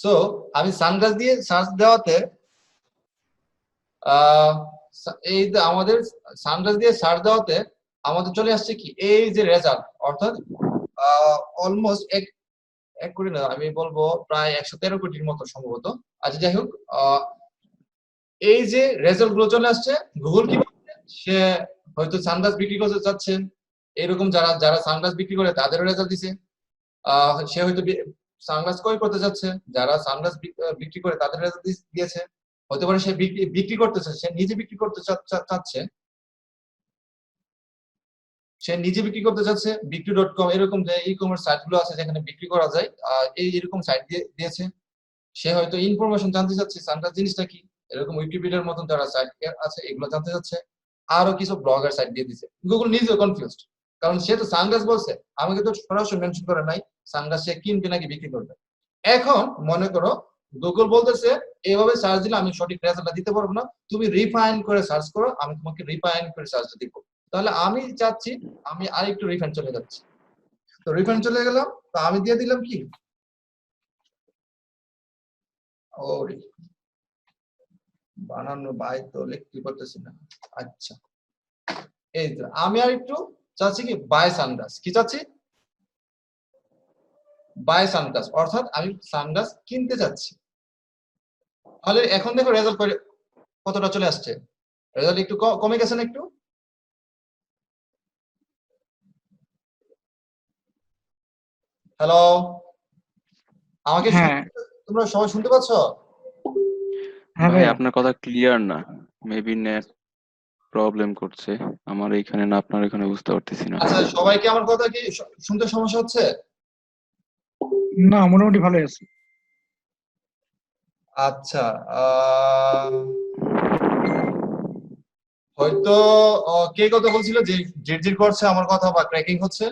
So আমি sunglass দিয়ে search দেওয়াতে এই যে আমাদের সানগ্লাস দিয়ে সার্চ দেওয়াতে আমাদের চলে আসছে কি এই যে রেজাল্ট, অর্থাৎ অলমোস্ট এক কোটি না, আমি বলবো প্রায় 113 কোটির মতো সম্ভবত। আচ্ছা যাই হোক, এই যে রেজাল্ট গুলো চলে আসছে, গুগল কি বলছে, সে হয়তো সানগ্লাস বিক্রি করতে চাচ্ছে, এরকম যারা যারা সানগ্লাস বিক্রি করে তাদেরও রেজাল্ট দিছে। সে হয়তো সানগ্লাস ক্রয় করতে চাচ্ছে, যারা সানগ্লাস বিক্রি করে তাদের রেজাল্ট দিয়েছে। হতে পারে সে বিক্রি করতে চাচ্ছে, সে নিজে বিক্রি করতে চাচ্ছে, সে নিজে বিক্রি করতে চাচ্ছে। বিক্রি.কম এরকম যে ই কমার্স সাইট গুলো আছে যেখানে বিক্রি করা যায়, এই এরকম সাইট দিয়েছে। সে হয়তো ইনফরমেশন জানতে চাচ্ছে সানগ্লাস জিনিসটা কি, এরকম উইকিপিডিয়ার মতন যারা সাইট আছে এগুলো জানতে চাচ্ছে। আরো কিছু ব্লগার সাইট দিয়ে দিছে। গুগল নিজেও কনফিউজড, কারণ সে তো সানগ্লাস বলছে, আমাকে তো সরাসরি মেনশন করে নাই সানগ্লাস সে কিনবে নাকি বিক্রি করবে। এখন মনে করো গুগল বলতেছে এইভাবে সার্চ দিলে আমি সঠিক রেজাল্টটা দিতে পারবো না, তুমি রিফাইন করে সার্চ করো, আমি তোমাকে রিফাইন করে সার্চটা দিব। তাহলে আমি চাচ্ছি, আমি আরেকটু রিফাইন চলে যাচ্ছি। তো রিফাইন চলে গেলাম, তো আমি দিয়ে দিলাম কি, ওরে বানানো বাই তো লিখতে পারতেছি না। আচ্ছা, এই তো আমি আর একটু চাচ্ছি কি বাই সানগ্লাস, কি চাচ্ছি, বাই সানগ্লাস, অর্থাৎ আমি সানগ্লাস কিনতে চাচ্ছি। তাহলে এখন দেখো রেজাল্ট কতটা চলে আসছে, রেজাল্ট একটু কমে গেছে না একটু। হ্যালো, আমাকে হ্যাঁ তোমরা সবাই শুনতে পাচ্ছ? হ্যাঁ ভাই ভাইয়া। আপনার কথা ক্লিয়ার না, মেবি নেট প্রবলেম করছে। আমার এখানে না, আপনার এখানে বুঝতে পারতেছি না। আচ্ছা, সবাইকে আমার কথা কি শুনতে সমস্যা হচ্ছে? না, মোটামুটি ভালোই আছে। আচ্ছা, হয়তো কে কথা বলছিল যে জিরজির করছে আমার কথা বা ক্র্যাকিং হচ্ছে।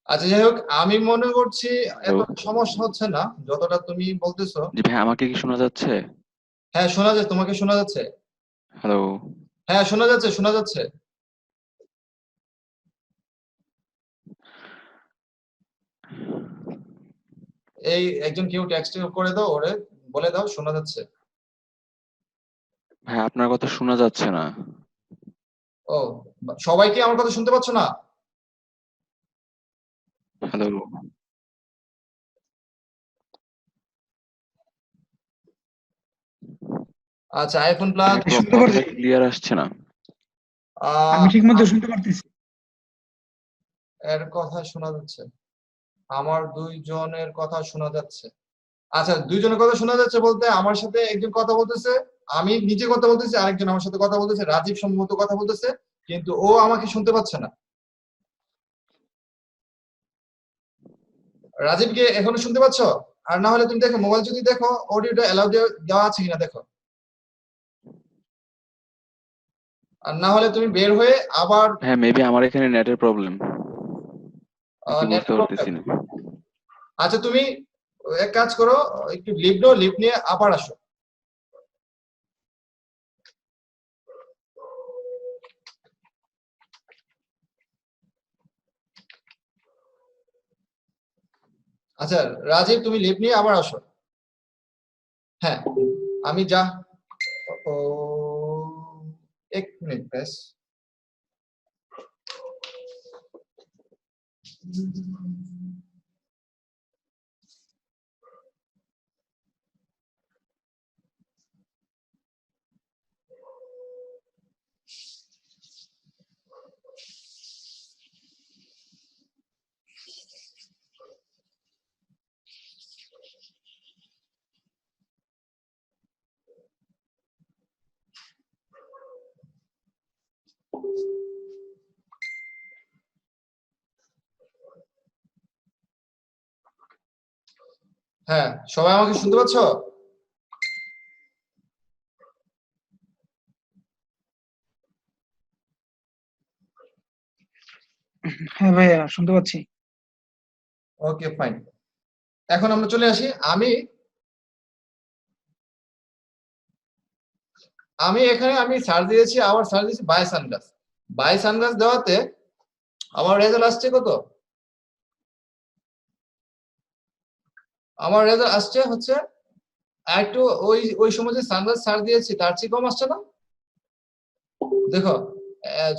আচ্ছা যাই হোক, আমি মনে করছি হ্যালো, এত সমস্যা হচ্ছে না যতটা তুমি বলতেছো। জি ভাই, আমাকে কি শোনা যাচ্ছে? হ্যাঁ শোনা যাচ্ছে, তোমাকে শোনা যাচ্ছে। হ্যালো। হ্যাঁ শোনা যাচ্ছে, শোনা যাচ্ছে। এই একজন কেউ টেক্সট করে দাও ওরে, বলে দাও শোনা যাচ্ছে। ভাই আপনার কথা শোনা যাচ্ছে না। ও, সবাই কি আমার কথা শুনতে পাচ্ছ না? হ্যালো। আচ্ছা, আইফোন প্লাস শুনতে কথাটা পারছি, ক্লিয়ার আসছে না। আমি ঠিক মতো শুনতে পারতেছি। এর কথা শোনা যাচ্ছে, আমার দুইজনের কথা শোনা যাচ্ছে। আচ্ছা, দুইজনের কথা শোনা যাচ্ছে বলতে আমার সাথে একজন কথা বলতেছে, আমি নিজে কথা বলতেছি, আরেকজন আমার সাথে কথা বলতেছে, রাজীব সম্ভবত কথা বলতেছে, কিন্তু ও আমাকে শুনতে পাচ্ছে না। রাজীবকে এখনো শুনতে পাচ্ছ? আর না হলে তুমি দেখো, মোবাইল যদি দেখো অডিওটা অ্যালাউ দেওয়া আছে কিনা দেখো। আর না হলে তুমি বের হয়ে আবার হ্যাঁ, মেবি আমার এখানে নেটের প্রবলেম, কি নেট বুঝতে প্রবলেম। পারতেছি না। আচ্ছা তুমি এক কাজ করো, একটু লিভ নাও, লিভ নিয়ে আবার আসো। আচ্ছা রাজীব, তুমি লিভ নিয়ে আবার আসো। হ্যাঁ, আমি যা, ও, এক মিনিট ব্যাস। হ্যাঁ, সবাই আমাকে শুনতে পাচ্ছ? হ্যাঁ ভাইয়া, শুনতে পাচ্ছি। ওকে ফাইন, এখন আমরা চলে আসি। আমি আমি এখানে আমি সার্চ দিয়েছি, আবার সার্চ দিয়েছি বাই সানগ্লাস। বাই সানগ্লাস দেওয়াতে আমার রেজাল্ট আসছে কত, আমার রেজাল্ট আসছে হচ্ছে একটু ওই সময় যে সানগ্লাস সার দিয়েছি তার চেয়ে কম আসছে না? দেখো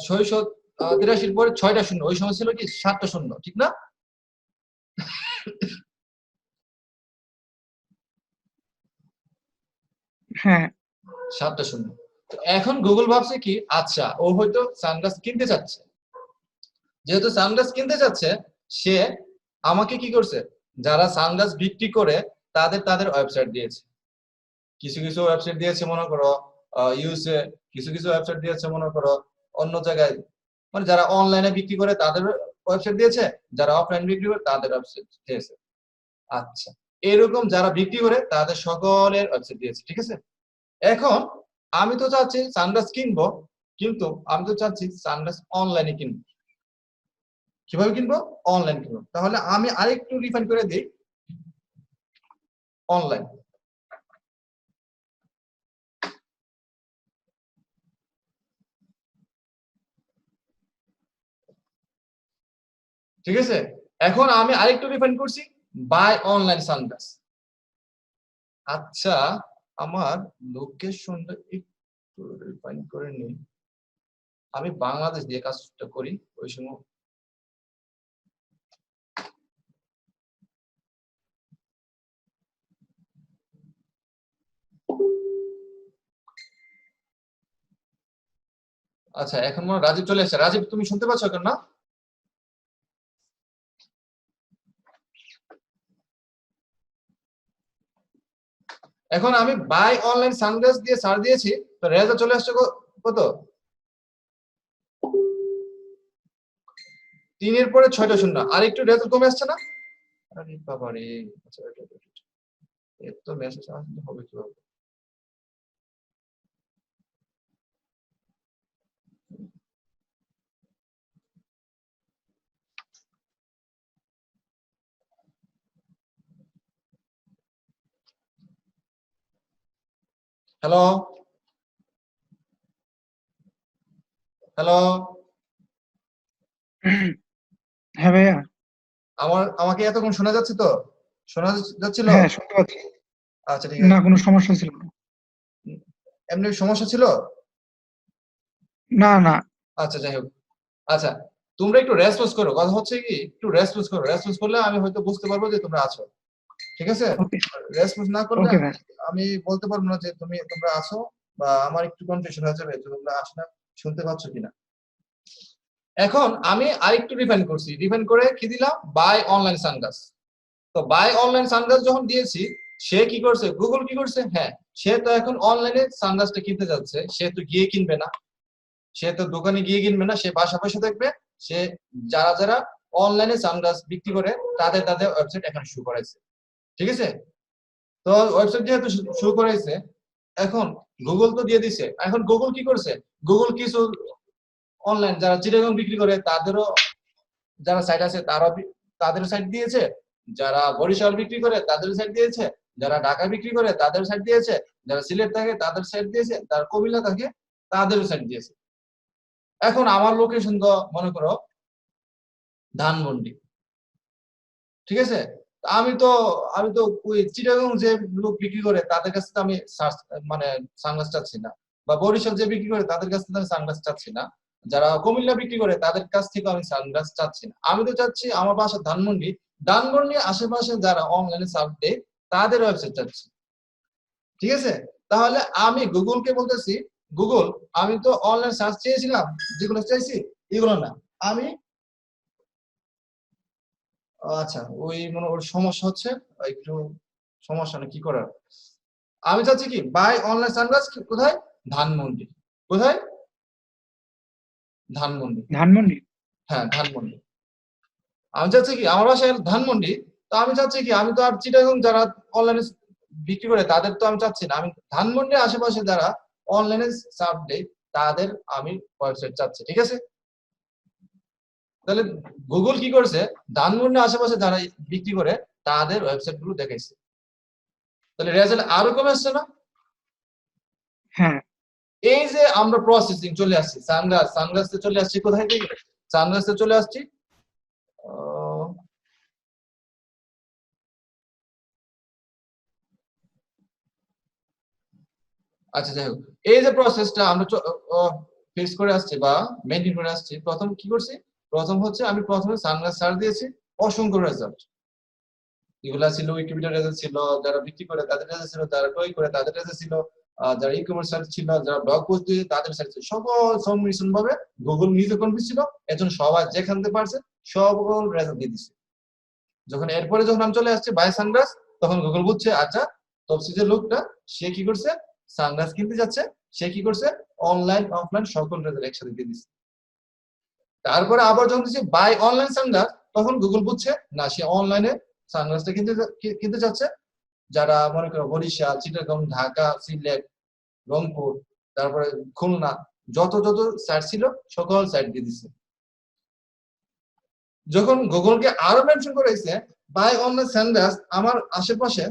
683 পরে 6টা শূন্য, ওই সময় ছিল কি 7টা শূন্য, ঠিক না? হ্যাঁ 7টা শূন্য। এখন গুগল ভাবছে কি, আচ্ছা ও হয়তো সানগ্লাস কিনতে চাচ্ছে, যেহেতু সানগ্লাস কিনতে চাচ্ছে সে আমাকে কি করছে, যারা সানগ্লাস বিক্রি করে তাদের ওয়েবসাইট দিয়েছে। কিছু কিছু ওয়েবসাইট দিয়েছে মনে করো ইউএসএ, কিছু কিছু ওয়েবসাইট দিয়েছে মনে করো অন্য জায়গায়, মানে যারা অনলাইনে বিক্রি করে তাদের ওয়েবসাইট দিয়েছে, যারা অফলাইন বিক্রি করে তাদের ওয়েবসাইট দিয়েছে। আচ্ছা, এরকম যারা বিক্রি করে তাদের সকলের ওয়েবসাইট দিয়েছে, ঠিক আছে? এখন আমি তো চাচ্ছি সানগ্লাস কিনবো, কিন্তু আমি তো চাচ্ছি সানগ্লাস অনলাইনে কিনবো। কিভাবে কিনবো? অনলাইন কিনবো। তাহলে আমি আরেকটু রিফাইন করে দিই, অনলাইন। ঠিক আছে, এখন আমি আরেকটু রিফাইন করছি, বাই অনলাইন সানগ্লাস। আচ্ছা, আমার লোকেশনটা একটু রিফাইন করে নিই, আমি বাংলাদেশ দিয়ে কাজটা করি ওই সময়। আচ্ছা, এখন মনে হয় রাজীব চলে এসেছে। রাজীব, তুমি শুনতে পাচ্ছ এখন না? এখন আমি বাই অনলাইন সানগ্লাস দিয়ে সার্চ দিয়েছি, তো রেজাল্ট চলে আসছে কত? 3 পরে 6টা শূন্য, আর একটু রেজাল্ট কমে আসছে না? আরে বাবা রে, আচ্ছা এর তো মেসেজ আসলে হবে কিভাবে? হ্যালো হ্যালো, হ্যাঁ ভাইয়া, আমাকে এতক্ষণ শোনা যাচ্ছে তো? শোনা যাচ্ছিল? হ্যাঁ শুনতে পাচ্ছি। আচ্ছা ঠিক না আছে। কোনো সমস্যা ছিল না। এমনি সমস্যা ছিল? না না। আচ্ছা যাই হোক। আচ্ছা, তোমরা একটু রেসপন্স করো, কথা হচ্ছে কি, একটু রেসপন্স করো। রেসপন্স করলে আমি হয়তো বুঝতে পারবো যে তোমরা আছো, ঠিক আছে? ওকে রেসপন্স না করলে ওকে ভাই। আমি বলতে পারবো না যে তোমরা আছো, বা আমার একটু কনফিউশন হয়ে যাবে যে তোমরা আসলে শুনতে পাচ্ছ কিনা। এখন আমি আরেকটু রিফাইন করছি, রিফাইন করে কি দিলাম, বাই অনলাইন সানগ্লাস। তো বাই অনলাইন সানগ্লাস যখন দিয়েছি, সে কি করছে, গুগল কি করছে, হ্যাঁ সে তো এখন অনলাইনে সানগ্লাসটা কিনতে যাচ্ছে, সে তো গিয়ে কিনবে না, সে তো দোকানে গিয়ে কিনবে না, সে বাসা বসে দেখবে। সে যারা যারা অনলাইনে সানগ্লাস বিক্রি করে তাদের ওয়েবসাইট এখন শুরু করেছে, ঠিক আছে? তো ওয়েবসাইট যেহেতু শুরু করেছে, এখন গুগল তো দিয়ে দিছে, এখন গুগল কি করছে, গুগল কিছু অনলাইন যারা চিটাগাং বিক্রি করে তাদেরও যারা সাইট আছে তাদের সাইট দিয়েছে, যারা বরিশাল বিক্রি করে তাদের সাইট দিয়েছে, যারা ঢাকা বিক্রি করে তাদের সাইট দিয়েছে, যারা সিলেট থাকে তাদের সাইট দিয়েছে, যারা কুমিল্লা থাকে তাদেরও সাইট দিয়েছে। এখন আমার লোকেশন তো মনে করো ধানমন্ডি, ঠিক আছে? আমি তো ওই চিটাগাং যে লোক বিক্রি করে তাদের কাছে তো আমি মানে সানগ্লাস চাচ্ছি না, বা বরিশাল যে বিক্রি করে তাদের কাছ থেকে আমি সানগ্লাস চাচ্ছি না, যারা কুমিল্লা বিক্রি করে তাদের কাছ থেকে আমি সানগ্লাস চাচ্ছি না। আমি তো চাচ্ছি আমার বাসা ধানমন্ডি, ধানমন্ডির আশেপাশে যারা অনলাইনে সার্চ দেয় তাদের ওয়েবসাইট চাচ্ছি, ঠিক আছে? তাহলে আমি গুগলকে বলতেছি, গুগল আমি তো অনলাইন সার্চ চেয়েছিলাম, যেগুলো চাইছি এগুলো না আমি, আচ্ছা ওই মনে ওর সমস্যা হচ্ছে, একটু সমস্যা না, কি করার। আমি চাচ্ছি কি, বাই অনলাইন সানগ্লাস কোথায়, ধানমন্ডি। কোথায়? ধানমন্ডি। ধানমন্ডি। হ্যাঁ ধানমন্ডি। আমি চাচ্ছি কি, আমার বাসায় ধানমন্ডি, তো আমি চাচ্ছি কি, আমি তো আর চিটাগাং যারা অনলাইনে বিক্রি করে তাদের তো আমি চাচ্ছি না, আমি ধানমন্ডির আশেপাশে যারা অনলাইনে সার্চ দেয় তাদের আমি ওয়েবসাইট চাচ্ছি, ঠিক আছে? তাহলে গুগল কি করছে, ধানমন্ডির আশেপাশে যারা বিক্রি করে তাদের ওয়েবসাইট গুলো দেখাইছে, তাহলে রেজাল্ট আরো কমে আসছে না? হ্যাঁ এই যে আমরা প্রসেসিং চলে আসছি, সানগ্লাসে চলে আসছি, কোথায় থেকে সানগ্লাসে চলে আসছি, আচ্ছা যাই হোক, এই যে প্রসেসটা আমরা ফেস করে আসছি বা মেইনটেইন করে আসছি, প্রথম কি করছি? প্রথম হচ্ছে আমি প্রথমে সানগ্লাস সার্চ দিয়েছি, অসংখ্য রেজাল্ট। এগুলা ছিল উইকিপিডিয়া রেজাল্ট ছিল, যারা বিক্রি করে তাদের রেজাল্ট ছিল, যারা ক্রয় করে তাদের রেজাল্ট ছিল, যারা ই-কমার্স সাইট ছিল, যারা ব্লগ পোস্ট দিয়ে তাদের সাইট ছিল, সকল সম্মিশ্রণ ভাবে গুগল নিজে কনফিউজ ছিল, এজন্য সবাই যেখান থেকে পারছে সকল রেজাল্ট দিয়ে দিচ্ছে। এরপরে যখন আমি চলে আসছি বাই সানগ্লাস, তখন গুগল বুঝছে আচ্ছা তফসিলের লোকটা সে কি করছে, সানগ্লাস কিনতে যাচ্ছে, সে কি করছে, অনলাইন অফলাইন সকল রেজাল্ট একসাথে দিয়ে দিচ্ছে। তারপরে আবার যখন দিচ্ছে বাই অনলাইন সানগ্লাস, তখন গুগল বুঝছে না সে অনলাইনে সানগ্লাসটা কিনতে যাচ্ছে, যারা মনে করো বরিশাল, চিটাগং, ঢাকা, সিলেট, রংপুর, তারপরে খুলনা, যত যত সাইট ছিল সকল সাইট দিয়ে দিচ্ছে। যখন গুগলকে আরো মেনশন করেছে বাই অনলাইন সানগ্লাস আমার আশেপাশে,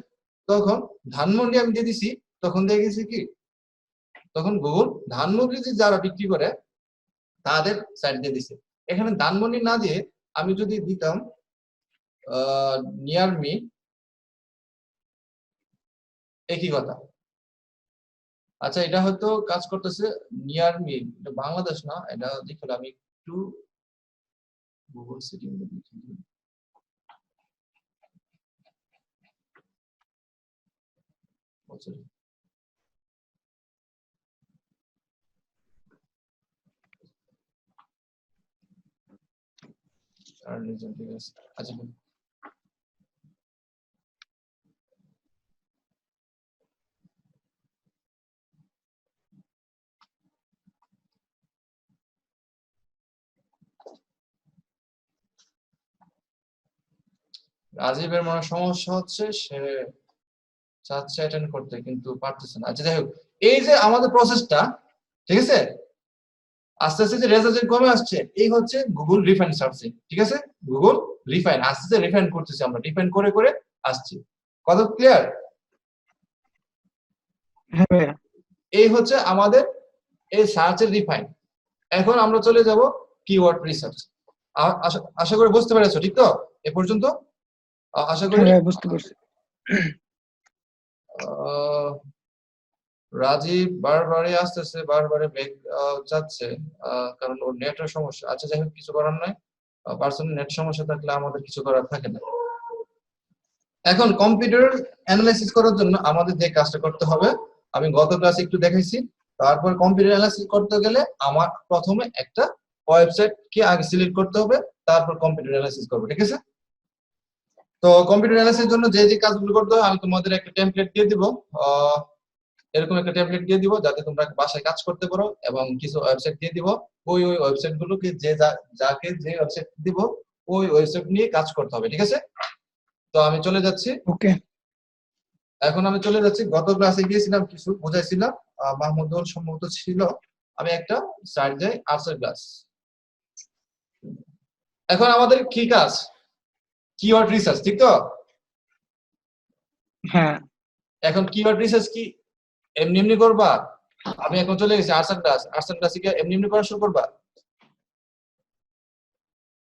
তখন ধানমন্ডি আমি দিয়ে দিছি, তখন দেখেছি কি, তখন গুগল ধানমন্ডি যারা বিক্রি করে তাদের সাইট দিয়ে দিছে। এখানে ধানমন্ডি না দিয়ে আমি যদি দিতাম নিয়ার মি, একই কথা। আচ্ছা এটা হয়তো কাজ করতেছে নিয়ার মি, এটা বাংলাদেশ না, এটা দেখলে আমি একটু গুগল সেটিং দেখি। আচ্ছা রাজীবের মনে সমস্যা হচ্ছে, সে চাচ্ছে অ্যাটেন্ড করতে কিন্তু পারতেছে না। আচ্ছা যাই হোক, এই যে আমাদের প্রসেসটা, ঠিক আছে, আস্তে আস্তে যে রেজাল্ট কমে আসছে, এই হচ্ছে গুগল রিফাইন সার্চিং। ঠিক আছে, গুগল রিফাইন আস্তে আস্তে রিফাইন করতেছি, আমরা রিফাইন করে করে আসছি। কত ক্লিয়ার? হ্যাঁ ভাইয়া। এই হচ্ছে আমাদের এই সার্চের রিফাইন। এখন আমরা চলে যাব কিওয়ার্ড রিসার্চ। আশা করি বুঝতে পেরেছো, ঠিক তো এ পর্যন্ত? আশা করি হ্যাঁ ভাইয়া, বুঝতে পারছি। রাজীব বারবারই আসতেছে, বারবারে ব্যাক যাচ্ছে, কারণ ওর নেটের সমস্যা। আচ্ছা যাই হোক, কিছু করার নাই, পার্সোনাল নেট সমস্যা থাকলে আমাদের কিছু করার থাকে না। এখন কম্পিউটার অ্যানালাইসিস করার জন্য আমাদের যে কাজটা করতে হবে, আমি গত ক্লাসে একটু দেখাইছি। তারপর কম্পিউটার অ্যানালাইসিস করতে গেলে আমার প্রথমে একটা ওয়েবসাইট কে আগে সিলেক্ট করতে হবে, তারপর কম্পিউটার অ্যানালাইসিস করব। ঠিক আছে, তো কম্পিউটার অ্যানালাইসিসের জন্য যে যে কাজগুলো করতে হবে আমি তোমাদের একটা টেমপ্লেট দিয়ে দিব, এরকম একটা টেমপ্লেট দিয়ে দিব যাতে তোমরা বাসায় কাজ করতে পারো, এবং কিছু ওয়েবসাইট দিয়ে দিব। ওই ওয়েবসাইট গুলোকে যাকে যে ওয়েবসাইট দিব ওই ওয়েবসাইট নিয়ে কাজ করতে হবে। ঠিক আছে, তো আমি চলে যাচ্ছি। ওকে। এখন আমি চলে যাচ্ছি, গত ক্লাসে গিয়েছিলাম কিছু বুঝাইছিলাম, মাহমুদুল সম্ভবত ছিল। আমি একটা সাইট যাই, আর্টসের ক্লাস। এখন আমাদের কি কাজ? কিওয়ার্ড রিসার্চ, ঠিক তো? হ্যাঁ। এখন কিওয়ার্ড রিসার্চ কি এমনি এমনি করবা? আমি এখন চলে গেছি আর্টস ক্লাস, আর্টস ক্লাসে কি এমনি এমনি পড়া শুরু করবা?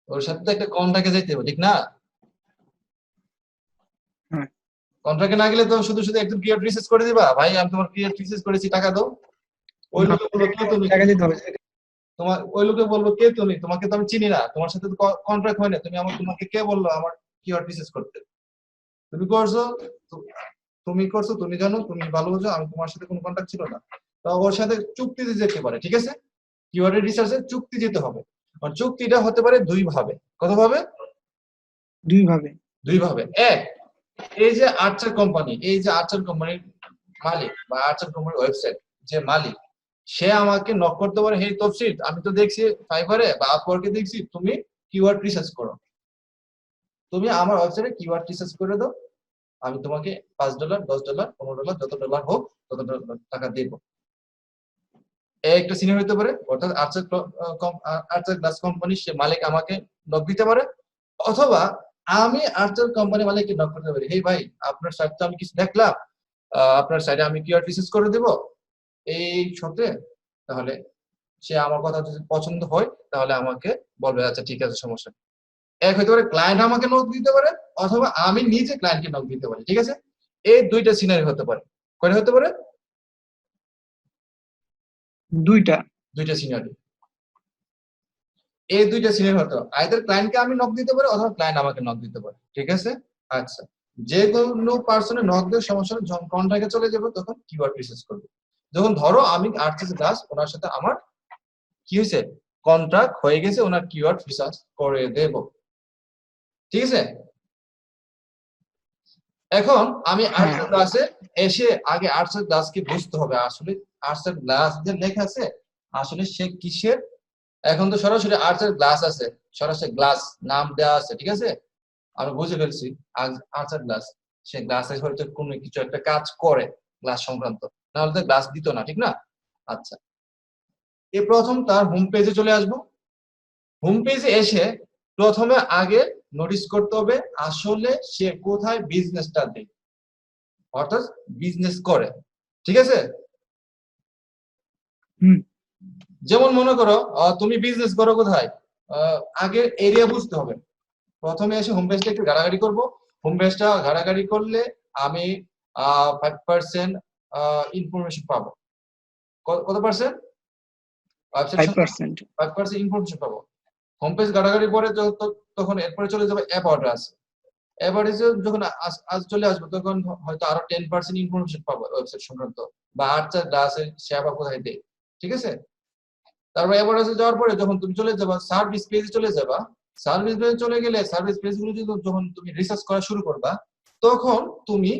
ওর সাথে তো একটা কন্ট্রাক্টে যাইতে হবে, ঠিক না? হ্যাঁ। কন্ট্রাক্টে না গেলে তো শুধু শুধু একদম কিওয়ার্ড রিসার্চ করে দিবা, ভাই আমি তোমার কিওয়ার্ড রিসার্চ করেছি টাকা দাও। ওই লোকে বলবো কে তুমি, টাকা দিতে হবে। তোমার ওই লোকে বলবো কে তুমি, তোমাকে তো আমি চিনি না, তোমার সাথে তো কন্ট্রাক্ট হয় না, তোমাকে কে বললো আমার কিওয়ার্ড রিসার্চ করতে? তুমি করছো, তুমি করছো, তুমি জানো, তুমি ভালো বোঝো, আমি তোমার সাথে কোনো কন্ট্রাক্ট ছিল না। তো ওর সাথে চুক্তিতে যেতে পারে। ঠিক আছে, কিওয়ার্ড রিসার্চে চুক্তি যেতে হবে। আর চুক্তিটা হতে পারে দুই ভাবে। কত ভাবে? দুই ভাবে। দুই ভাবে। এক, এই যে আর্চার কোম্পানি, এই যে আর্চার কোম্পানির মালিক বা আর্চার কোম্পানির ওয়েবসাইট যে মালিক, সে আমাকে নক করতে পারে, হে তফসিল আমি তো দেখছি ফাইবারে বা আপওয়ার্কে দেখছি তুমি কিওয়ার্ড রিসার্চ করো, তুমি আমার ওয়েবসাইটে কিওয়ার্ড রিসার্চ করে দাও, আমি তোমাকে $5, $10, $15, যত ডলার হোক তত টাকা দেবো। একটা সিনিয়র হতে পারে, অর্থাৎ আর্চার গ্লাস কোম্পানি সে মালিক আমাকে নক দিতে পারে, অথবা আমি আর্চার কোম্পানি মালিককে নক করতে পারি, হেই ভাই আপনার সাইটটা আমি কিছু দেখলাম, আপনার সাইটে আমি কিওয়ার্ড রিসার্চ করে দেব এই শর্তে, তাহলে সে আমার কথা যদি পছন্দ হয় তাহলে আমাকে বলবে আচ্ছা ঠিক আছে সমস্যা। এক হতে পারে ক্লায়েন্ট আমাকে নক দিতে পারে, অথবা আমি নিজে ক্লায়েন্টকে নক দিতে পারি। ঠিক আছে, এই দুইটা সিনারি হতে পারে। কয়টা হতে পারে? দুইটা। দুইটা সিনারি। এই দুইটা সিনারি হতো আইদার ক্লায়েন্টকে আমি নক দিতে পারি অথবা ক্লায়েন্ট আমাকে নক দিতে পারে, ঠিক আছে? আচ্ছা, যে কোনো পার্সনে নক দিয়ে সমস্যা নেই, যখন কন্ট্রাক্টে চলে যাবে তখন কিওয়ার্ড রিসার্চ করবে। যখন ধরো আমি আর্টিস্ট দাস, ওনার সাথে আমার কি হয়েছে, কন্ট্রাক্ট হয়ে গেছে, ওনার কিওয়ার্ড রিসার্চ করে দেব, ঠিক আছে? এখন আমি আর্টস ক্লাসে এসে আগে আর্টস ক্লাসকে বুঝতে হবে আসলে আর্টস ক্লাস যে লেখা আছে আসলে সে কিসের। এখন তো সরাসরি আর্টস গ্লাস আছে, সরাসরি গ্লাস নাম দেওয়া আছে, ঠিক আছে? আমি বুঝে ফেলছি আর্টস গ্লাস, সে গ্লাসে হয়তো কোনো কিছু একটা কাজ করে গ্লাস সংক্রান্ত, নাহলে তো গ্লাস দিত না, ঠিক না? আচ্ছা, এই প্রথম তার হোম পেজে চলে আসবো। হোম পেজে এসে প্রথমে আগে নোটিস করতে হবে আসলে সে কোথায় বিজনেসটা দেয়, অর্থাৎ বিজনেস করে, ঠিক আছে? হুম। যেমন মনে করো তুমি বিজনেস করো কোথায়, আগে এরিয়া বুঝতে হবে। প্রথমে এসে হোম পেজটা একটু ঘাটাঘাটি করবো। হোম পেজটা ঘাটাঘাটি করলে আমি 5% ইনফরমেশন পাবো। কত পার্সেন্ট? 5%। 5% ইনফরমেশন পাবো। হোম পেজ ঘাটাঘাটি পরে তখন এরপরে চলে যাবে অ্যাবাউট আস। অ্যাবাউট আস যখন আজ চলে আসবে তখন হয়তো আরো 10% ইনফরমেশন পাবো ওয়েবসাইট সংক্রান্ত, বা আর্চার গ্লাসের সেবা কোথায় দেয়, ঠিক আছে? তারপর অ্যাবাউট আসে যাওয়ার পরে যখন তুমি চলে যাবা সার্ভিস পেজে চলে যাবা, সার্ভিস পেজে চলে গেলে সার্ভিস পেজগুলো যখন তুমি রিসার্চ করা শুরু করবা তখন তুমি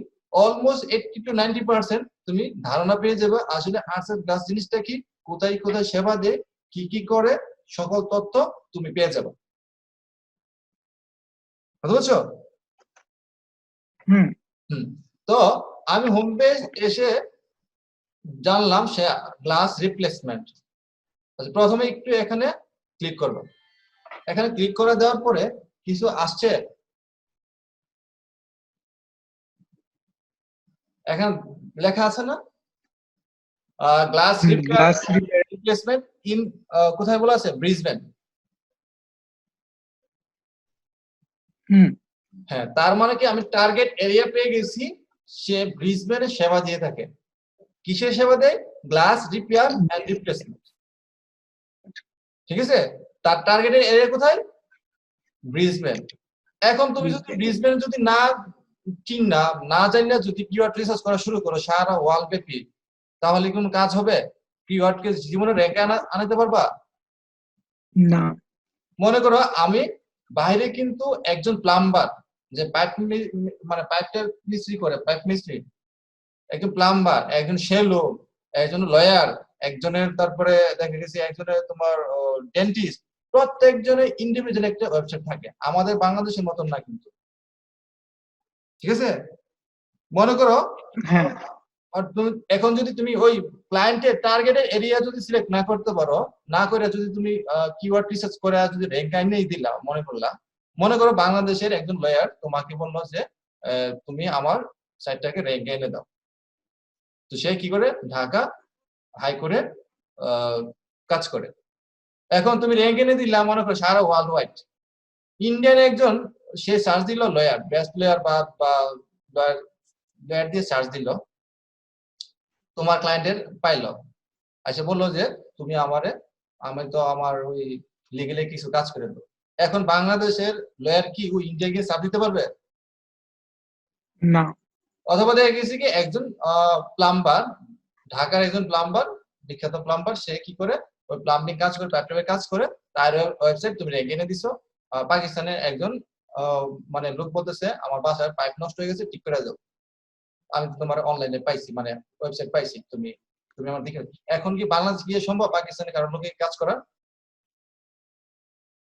অলমোস্ট 80 to 90% তুমি ধারণা পেয়ে যাবে আসলে আর্টস গ্লাস জিনিসটা কি, কোথায় কোথায় সেবা দেয়, কি কি করে, সকল তথ্য তুমি পেয়ে যাবে। বুঝতে পারছো? হুম। তো আমি হোম পেজ এসে জানলাম সে গ্লাস রিপ্লেসমেন্ট। প্রথমে একটু এখানে ক্লিক করব। এখানে ক্লিক করে দেওয়ার পরে কিছু আসছে, এখানে লেখা আছে না গ্লাস গ্লাস রিপ্লেসমেন্ট ইন, কোথায় বলা আছে, ব্রিসবেন। হুম। হ্যাঁ, তার মানে কি আমি টার্গেট এরিয়া পেয়ে গেছি, সে ব্রিসবেনে সেবা দিয়ে থাকে। কিসের সেবা দেয়? গ্লাস রিপেয়ার এন্ড রিপ্লেসমেন্ট, ঠিক আছে? তার টার্গেটের এরিয়া কোথায়? ব্রিসবেন। এখন তুমি যদি ব্রিসবেন যদি না চিন্না না জানি যদি কিওয়ার্ড রিসার্চ করা শুরু করো সারা ওয়ার্ল্ড ব্যাপী, তাহলে কোন কাজ হবে? কিওয়ার্ডকে জীবনে র্যাঙ্কে আনাতে পারবা? না। মনে করো আমি বাইরে কিন্তু একজন প্লাম্বার, যে পাইপ মানে পাইপটা মিস্ত্রি করে, পাইপ মিস্ত্রি, একজন প্লাম্বার, একজন সেলো, একজন লয়ার, একজনের তারপরে দেখা গেছে একজনের তোমার ডেন্টিস্ট, প্রত্যেকজনের ইন্ডিভিজুয়াল একটা ওয়েবসাইট থাকে, আমাদের বাংলাদেশের মতন না কিন্তু, ঠিক আছে? মনে করো হ্যাঁ। এখন যদি তুমি ওই ক্লায়েন্টের টার্গেটের এরিয়া যদি সিলেক্ট না করতে পারো, না করে যদি তুমি কিওয়ার্ড রিসার্চ করে যদি র্যাঙ্ক আইনেই দিলা, মনে করো বাংলাদেশের একজন লয়ার তোমাকে বললো যে তুমি আমার সাইটটাকে র্যাঙ্ক আইনে দাও, তো সে কি করে ঢাকা হাইকোর্টে কাজ করে। এখন তুমি র্যাঙ্ক এনে দিলা মনে করো সারা ওয়ার্ল্ড ওয়াইড, ইন্ডিয়ান একজন সে সার্চ দিল লয়ার, বেস্ট লয়ার বা লয়ার দিয়ে সার্চ দিল, তোমার ক্লায়েন্টের পাইলো, আচ্ছা বললো যে তুমি আমি তো আমার ওই লিগেলে কিছু কাজ করে দেবো। এখন বাংলাদেশের লয়ার কি ওই ইন্ডিয়া গিয়ে সার্চ দিতে পারবে? না। অথবা দেখা গেছে কি একজন প্লাম্বার, ঢাকার একজন প্লাম্বার, বিখ্যাত প্লাম্বার, সে কি করে ওই প্লাম্বিং কাজ করে, প্যাট্রোলের কাজ করে, তার ওয়েবসাইট তুমি র্যাঙ্ক এনে দিছো। পাকিস্তানের একজন মানে লোক বলতেছে আমার বাসায় পাইপ নষ্ট হয়ে গেছে, ঠিক করে দাও, আমি তোমার অনলাইনে পাইছি, মানে ওয়েবসাইট পাইছি, তুমি তুমি আমার দিকে। এখন কি বাংলাদেশ গিয়ে সম্ভব পাকিস্তানের কারোর লোকে কাজ করা?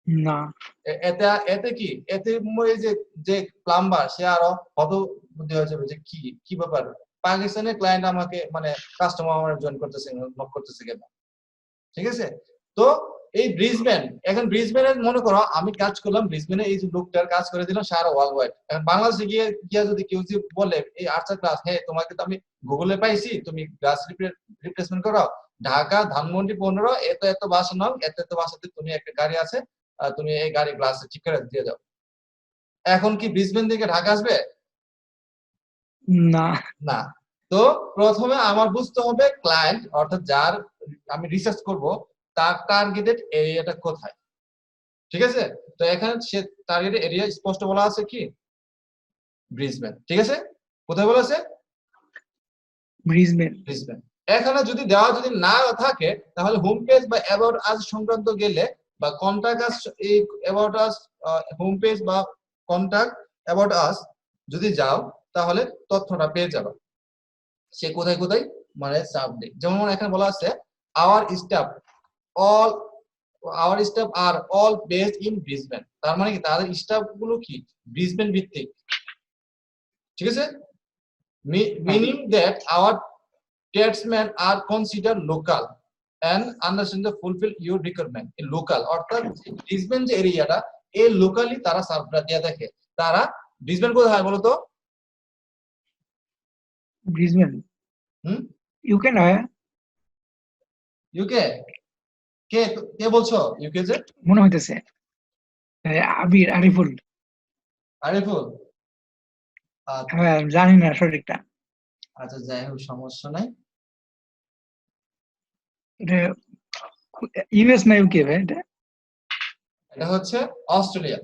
না। এতে এতে কি এতে এই যে যে প্লাম্বার সে আরো হত বুদ্ধি হয়ে যাবে যে কি কি ব্যাপার, পাকিস্তানের ক্লায়েন্ট আমাকে মানে কাস্টমার আমার জয়েন করতেছে, নক করতেছে কেন, ঠিক আছে? তো এই ব্রিসবেন, এখন ব্রিসবেনে মনে করো আমি কাজ করলাম ব্রিসবেনে, এই যে লোকটার কাজ করে দিলাম সারা ওয়ার্ল্ড ওয়াইড। এখন বাংলাদেশে গিয়ে যদি কেউ যদি বলে এই আর্টস ক্লাস, হ্যাঁ তোমাকে তো আমি গুগলে পাইছি, তুমি গ্লাস রিপ্লেসমেন্ট করো, ঢাকা ধানমন্ডি 15 এত এত বাসা নাও, এত এত বাসাতে তুমি একটা গাড়ি আছে, তুমি এই গাড়ি গ্লাস ঠিক করে দিয়ে যাও, এখন কি ব্রিসবেন থেকে ঢাকা আসবে? না। না। তো প্রথমে আমার বুঝতে হবে ক্লায়েন্ট, অর্থাৎ যার আমি রিসার্চ করব তার টার্গেটেড এরিয়াটা কোথায়, ঠিক আছে? তো এখানে সে টার্গেটেড এরিয়া স্পষ্ট বলা আছে কি ব্রিসবেন, ঠিক আছে? কোথায় বলা আছে? ব্রিসবেন। ব্রিসবেন। এখানে যদি দেওয়া যদি না থাকে তাহলে হোম পেজ বা অ্যাবাউট আস সংক্রান্ত গেলে বা কন্টাক্ট আস, এই অ্যাবাউট আস হোম পেজ বা কন্টাক্ট অ্যাবাউট আস যদি যাও তাহলে তথ্যটা পেয়ে যাবে সে কোথায় কোথায় মানে সার্ভ দেয়। যেমন এখানে বলা আছে our staff all are all based in Brisbane, তার মানে কি তাদের স্টাফ গুলো কি ব্রিসবেন ভিত্তিক, ঠিক আছে? meaning that our tradesmen are considered local and understand the fulfill your requirement in local, অর্থাৎ ব্রিসবেন যে এরিয়াটা এই লোকালি তারা সার্ভটা দিয়ে দেখে। তারা ব্রিসবেন কোথায় বলো তো? ব্রিসবেন ইউকে নয়, ইউকে। কে কে বলছো ইউকে যে? মনে হইতেছে আবির, আরিফুল। আরিফুল? হ্যাঁ, জানি না সঠিকটা। আচ্ছা যাই হোক সমস্যা নাই। এটা ইউএস না ইউকে ভাই? এটা হচ্ছে অস্ট্রেলিয়া।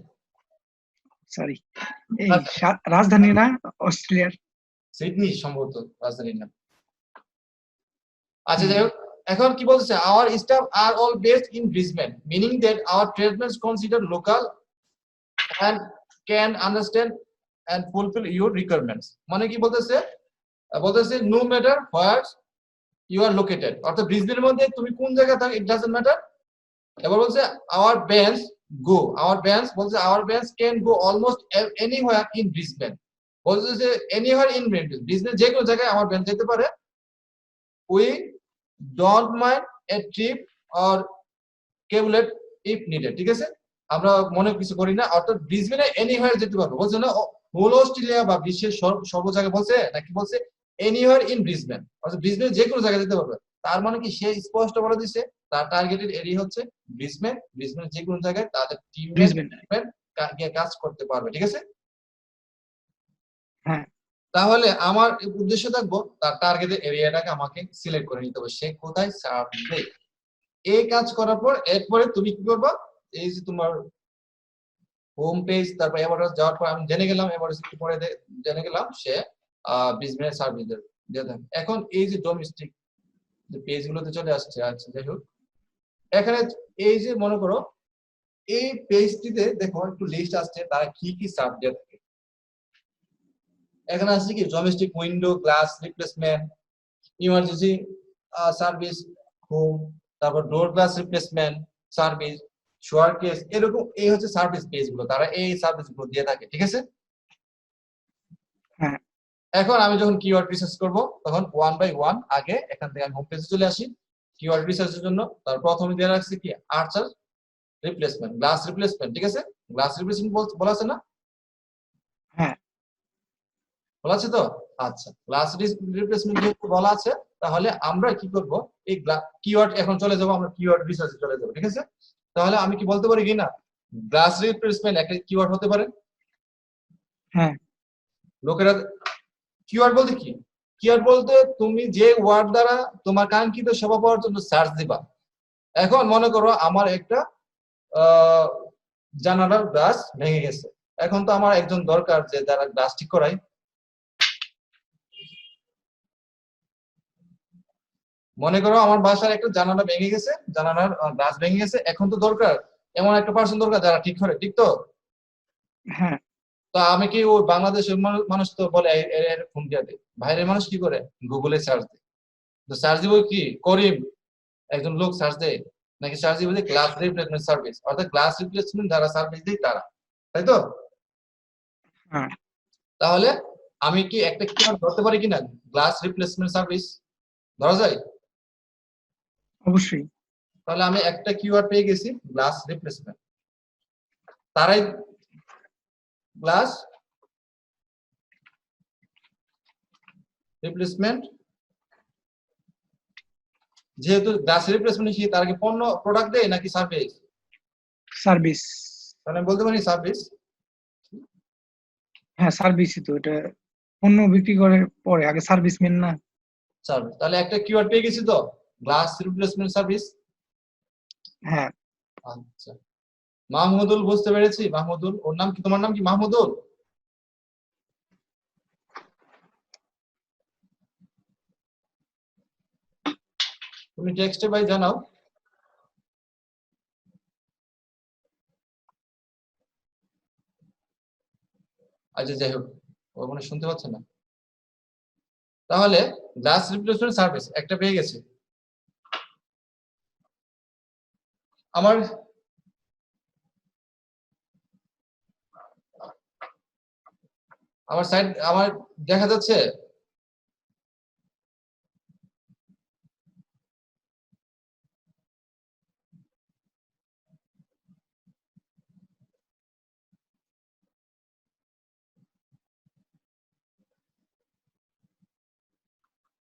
সরি, এই রাজধানী না অস্ট্রেলিয়ার? সিডনি সম্ভবত রাজধানীর নাম। আচ্ছা যাই হোক, এখন কি বলছে our staff are all based in Brisbane meaning that our tradesman consider local and can understand and fulfill your requirements, মানে কি বলতেছে? বলতেছে no matter where you are located, অর্থাৎ ব্রিসবেনের মধ্যে তুমি কোন জায়গায় থাকো it doesn't matter। এবার বলছে our bands বলছে our bands can go almost anywhere in Brisbane, বলছে যে anywhere in Brisbane যে কোনো জায়গায় আমার ব্যান্ড যেতে পারে। we don't mind a trip or cabulet if needed, ঠিক আছে? আমরা মনে কিছু করি না, অর্থাৎ ব্রিসবেনে এনিহোয়ার যেতে পারবো, বলছে না হোল অস্ট্রেলিয়া বা বিশ্বের সর্ব জায়গায় বলছে নাকি বলছে এনিহোয়ার ইন ব্রিসবেন, অর্থাৎ ব্রিসবেনে যে কোনো জায়গায় যেতে পারবে। তার মানে কি সে স্পষ্ট বলে দিছে তার টার্গেটেড এরিয়া হচ্ছে ব্রিসবেনের যে কোনো জায়গায় তাদের টিমমেট গিয়ে কাজ করতে পারবে, ঠিক আছে? হ্যাঁ। তাহলে আমার উদ্দেশ্য থাকবো তার টার্গেটেড এরিয়াটাকে আমাকে সিলেক্ট করে নিতে হবে সে কোথায় সার্ভ দেয়। এই কাজ করার পর এরপরে তুমি কি করবা, এই যে তোমার হোম পেজ তারপর এভারেজ যাওয়ার পর আমি জেনে গেলাম, এভারেজ একটু পরে জেনে গেলাম সে বিজনেস সার্ভিস দিয়ে দেন। এখন এই যে ডোমেস্টিক যে পেজ গুলোতে চলে আসছে। আচ্ছা যাই হোক, এখানে এই যে মনে করো এই পেজটিতে দেখো একটু লিস্ট আসছে তারা কি কি সার্ভ দিয়ে থাকে। এখানে আছে কি domestic window glass replacement, emergency service home, তারপর ডোর গ্লাস রিপ্লেসমেন্ট সার্ভিস, শোয়ার কেস, এরকম এই হচ্ছে সার্ভিস পেজ গুলো, তারা এই সার্ভিস গুলো দিয়ে থাকে, ঠিক আছে? হ্যাঁ। এখন আমি যখন কিওয়ার্ড রিসার্চ করব তখন ওয়ান বাই ওয়ান আগে এখান থেকে আমি হোম পেজে চলে আসি কিওয়ার্ড রিসার্চের জন্য। তার প্রথমে দিয়ে রাখছি কি আর্চার রিপ্লেসমেন্ট, গ্লাস রিপ্লেসমেন্ট, ঠিক আছে? গ্লাস রিপ্লেসমেন্ট বলা আছে না? হ্যাঁ বলা আছে তো? আচ্ছা, গ্লাস রিপ্লেসমেন্ট যেহেতু বলা আছে তাহলে আমরা কি করব এই কিওয়ার্ড এখন চলে যাব, আমরা কিওয়ার্ড রিসার্চে চলে যাব, ঠিক আছে? তাহলে আমি কি বলতে পারি কিনা গ্লাস রিপ্লেসমেন্ট একটা কিওয়ার্ড হতে পারে? হ্যাঁ। লোকেরা কিওয়ার্ড বলতে কি? কিওয়ার্ড বলতে তুমি যে ওয়ার্ড দ্বারা তোমার কাঙ্ক্ষিত সেবা পাওয়ার জন্য সার্চ দিবা। এখন মনে করো আমার একটা জানালার গ্লাস ভেঙে গেছে, এখন তো আমার একজন দরকার যে যারা গ্লাস ঠিক করায়। মনে করো আমার বাসার একটা জানালা ভেঙে গেছে, জানালার গ্লাস ভেঙে গেছে, এখন তো দরকার এমন একটা পার্সন দরকার যারা ঠিক করে, ঠিক তো? হ্যাঁ। তো আমি কি ওই বাংলাদেশের মানুষ তো বলে ফোন দিয়ে দেয়, বাইরের মানুষ কি করে গুগলে সার্চ দেয়। তো সার্চ দিব কি করিম একজন লোক সার্চ দেয় নাকি সার্চ দিব গ্লাস রিপ্লেসমেন্ট সার্ভিস, অর্থাৎ গ্লাস রিপ্লেসমেন্ট যারা সার্ভিস দেয় তারা, তাই তো? হ্যাঁ। তাহলে আমি কি একটা কিওয়ার্ড ধরতে পারি কিনা গ্লাস রিপ্লেসমেন্ট সার্ভিস? ধরা যায়? অবশ্যই। তাহলে আমি একটা কিওয়ার্ড পেয়ে গেছি গ্লাস রিপ্লেসমেন্ট, তারাই গ্লাস রিপ্লেসমেন্ট, যেহেতু গ্লাস রিপ্লেসমেন্ট কি তারা কি পণ্য প্রোডাক্ট দেয় নাকি সার্ভিস? সার্ভিস। তাহলে আমি বলতে পারি সার্ভিস। হ্যাঁ সার্ভিসই তো, এটা পণ্য বিক্রি করে পরে, আগে সার্ভিস মেন না? সার্ভিস। তাহলে একটা কিওয়ার্ড পেয়ে গেছি তো, গ্লাস রিপ্লেসমেন্ট সার্ভিস। হ্যাঁ আচ্ছা, মাহমুদুল বুঝতে পেরেছি। মাহমুদুল, ওর নাম কি? তোমার নাম কি মাহমুদুল? তুমি টেক্সটে ভাই জানাও। আচ্ছা যাই হোক, ও মনে হয় শুনতে পাচ্ছে না। তাহলে গ্লাস রিপ্লেসমেন্ট সার্ভিস একটা পেয়ে গেছে। আমার আমার সাইড আমার দেখা যাচ্ছে।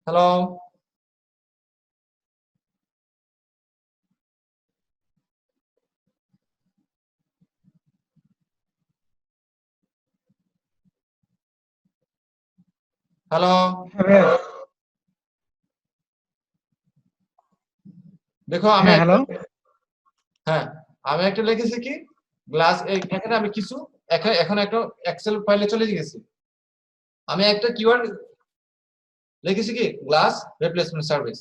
Hello, hello. হ্যাঁ ভাইয়া। দেখো আমি হ্যাঁ হ্যালো। হ্যাঁ, আমি একটা লিখেছি কি গ্লাস, এখানে আমি কিছু এখন একটা এক্সেল ফাইলে চলে গেছি। আমি একটা কিওয়ার্ড লিখেছি কি গ্লাস রিপ্লেসমেন্ট সার্ভিস,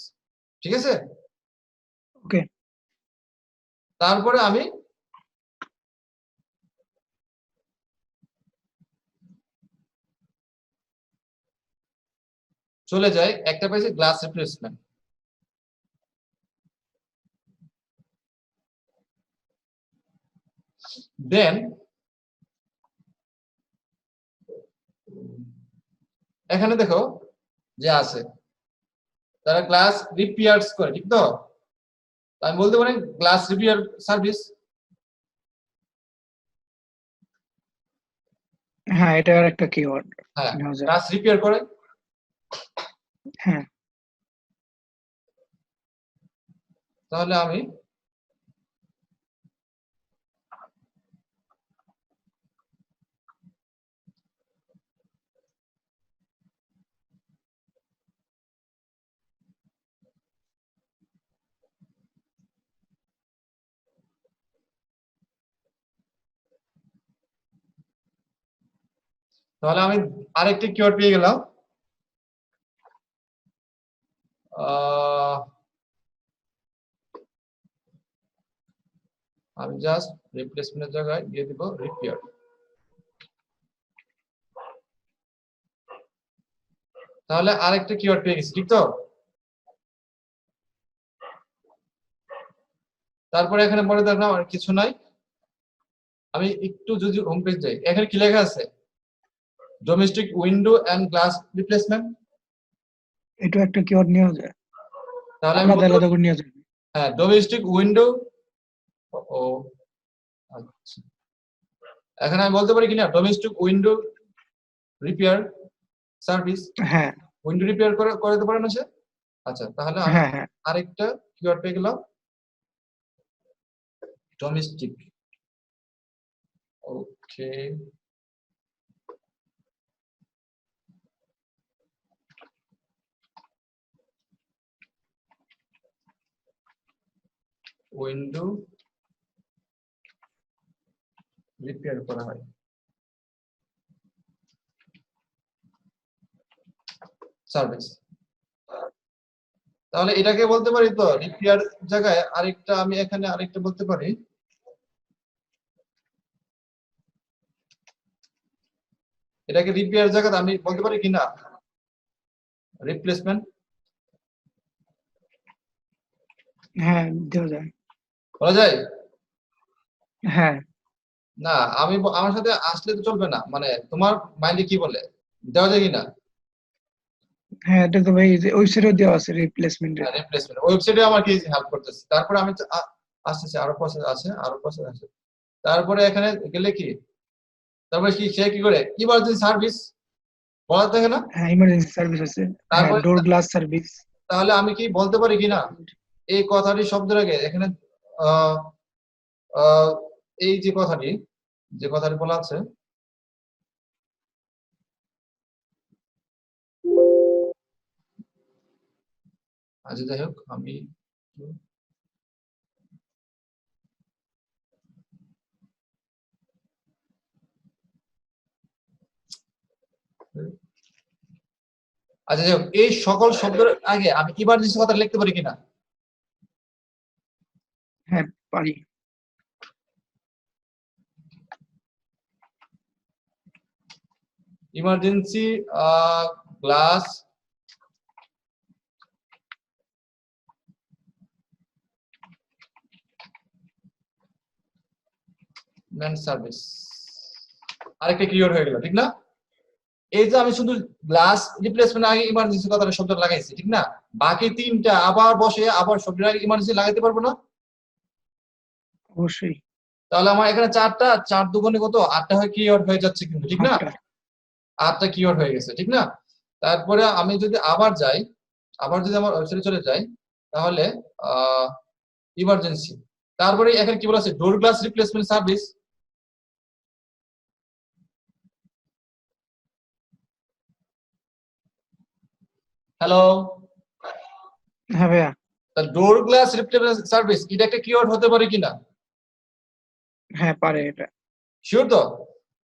ঠিক আছে? ওকে। তারপরে আমি চলে যাই, একটা পেয়েছি গ্লাস রিপ্লেসমেন্ট। দেন এখানে দেখো যে আছে তারা গ্লাস রিপেয়ার্স করে, ঠিক তো? আমি বলতে পারি গ্লাস রিপেয়ার সার্ভিস। হ্যাঁ এটার একটা কিওয়ার্ড হ্যাঁ, নেওয়া যায়। গ্লাস রিপেয়ার করে। হ্যাঁ তাহলে আমি আরেকটি কিওয়ার্ড পেয়ে গেলাম। আমি জাস্ট রিপ্লেসমেন্টের জায়গায় দিয়ে দিব রিপেয়ার। তাহলে আরেকটা কিওয়ার্ড পেয়ে গেছি, ঠিক তো? তারপরে এখানে পরে দেখলাম আর কিছু নাই। আমি একটু যদি হোম পেজ যাই, এখানে কি লেখা আছে? Domestic window and glass replacement. এটা একটা কিওয়ার্ড নেওয়া যায়, তাহলে আমি আলাদা বলতে আলাদা পারি করে নেওয়া যায়। হ্যাঁ ডোমেস্টিক উইন্ডো। ও আচ্ছা, এখানে আমি বলতে পারি কিনা ডোমেস্টিক উইন্ডো রিপেয়ার সার্ভিস। হ্যাঁ উইন্ডো রিপেয়ার করে করে দিতে পারেন আছে। আচ্ছা, তাহলে আমি হ্যাঁ হ্যাঁ আরেকটা কিওয়ার্ড পেয়ে গেলাম, ডোমেস্টিক। ওকে, উইন্ডো রিপেয়ার করা হয় সার্ভিস। তাহলে এটাকে বলতে পারি তো রিপেয়ার জায়গায় আরেকটা, আমি এখানে আরেকটা বলতে পারি, এটাকে রিপেয়ার জায়গাতে আমি বলতে পারি কিনা রিপ্লেসমেন্ট। হ্যাঁ দেওয়া যায়। বলা যায়? হ্যাঁ না, আমি আমার সাথে আসলে তো চলবে না, মানে তোমার মাইন্ডে কি বলে, দেওয়া যায় কিনা? হ্যাঁ এটা তো ভাই ওয়েবসাইটে দেওয়া আছে রিপ্লেসমেন্টের। রিপ্লেসমেন্ট ওয়েবসাইটে আমাকে হেল্প করতেছে। তারপরে আমি আসতেছে, আরো প্রসেস আছে, আরো প্রসেস আছে। তারপরে এখানে গেলে কি, তারপরে কি সে কি করে ইমার্জেন্সি সার্ভিস বলা থাকে না? হ্যাঁ ইমার্জেন্সি সার্ভিস আছে। হ্যাঁ তারপরে ডোর গ্লাস সার্ভিস। তাহলে আমি কি বলতে পারি কিনা এই কথাটি শব্দের আগে এখানে আহ আহ এই যে কথাটি, যে কথাটি বলা আছে, আচ্ছা যাই হোক আমি আচ্ছা যাই হোক এই সকল শব্দের আগে আমি ইমার্জেন্সি কথা লিখতে পারি কিনা? হ্যাঁ পারি। ইমার্জেন্সি গ্লাস ম্যান সার্ভিস আরেকটা ক্লিয়ার হয়ে গেল ঠিক না? এই যে আমি শুধু গ্লাস রিপ্লেসমেন্ট আগে ইমার্জেন্সি কথাটা শব্দ লাগাইছি ঠিক না? বাকি তিনটা আবার বসে আবার শব্দের আগে ইমার্জেন্সি লাগাইতে পারবো না? অবশ্যই। তাহলে আমার এখানে চারটা, 4 দুগুণে কত? 8টা হয় কিওয়ার্ড হয়ে যাচ্ছে কিন্তু ঠিক না? 8টা কিওয়ার্ড হয়ে গেছে ঠিক না? তারপরে আমি যদি আবার যাই, আবার যদি আমার ওয়েবসাইটে চলে যাই তাহলে ইমার্জেন্সি তারপরে এখানে কি বলা আছে? ডোর গ্লাস রিপ্লেসমেন্ট সার্ভিস। হ্যালো, হ্যাঁ ভাইয়া। ডোর গ্লাস রিপ্লেসমেন্ট সার্ভিস এটা একটা কিওয়ার্ড হতে পারে কিনা? হ্যাঁ পারে এটা। শিওর তো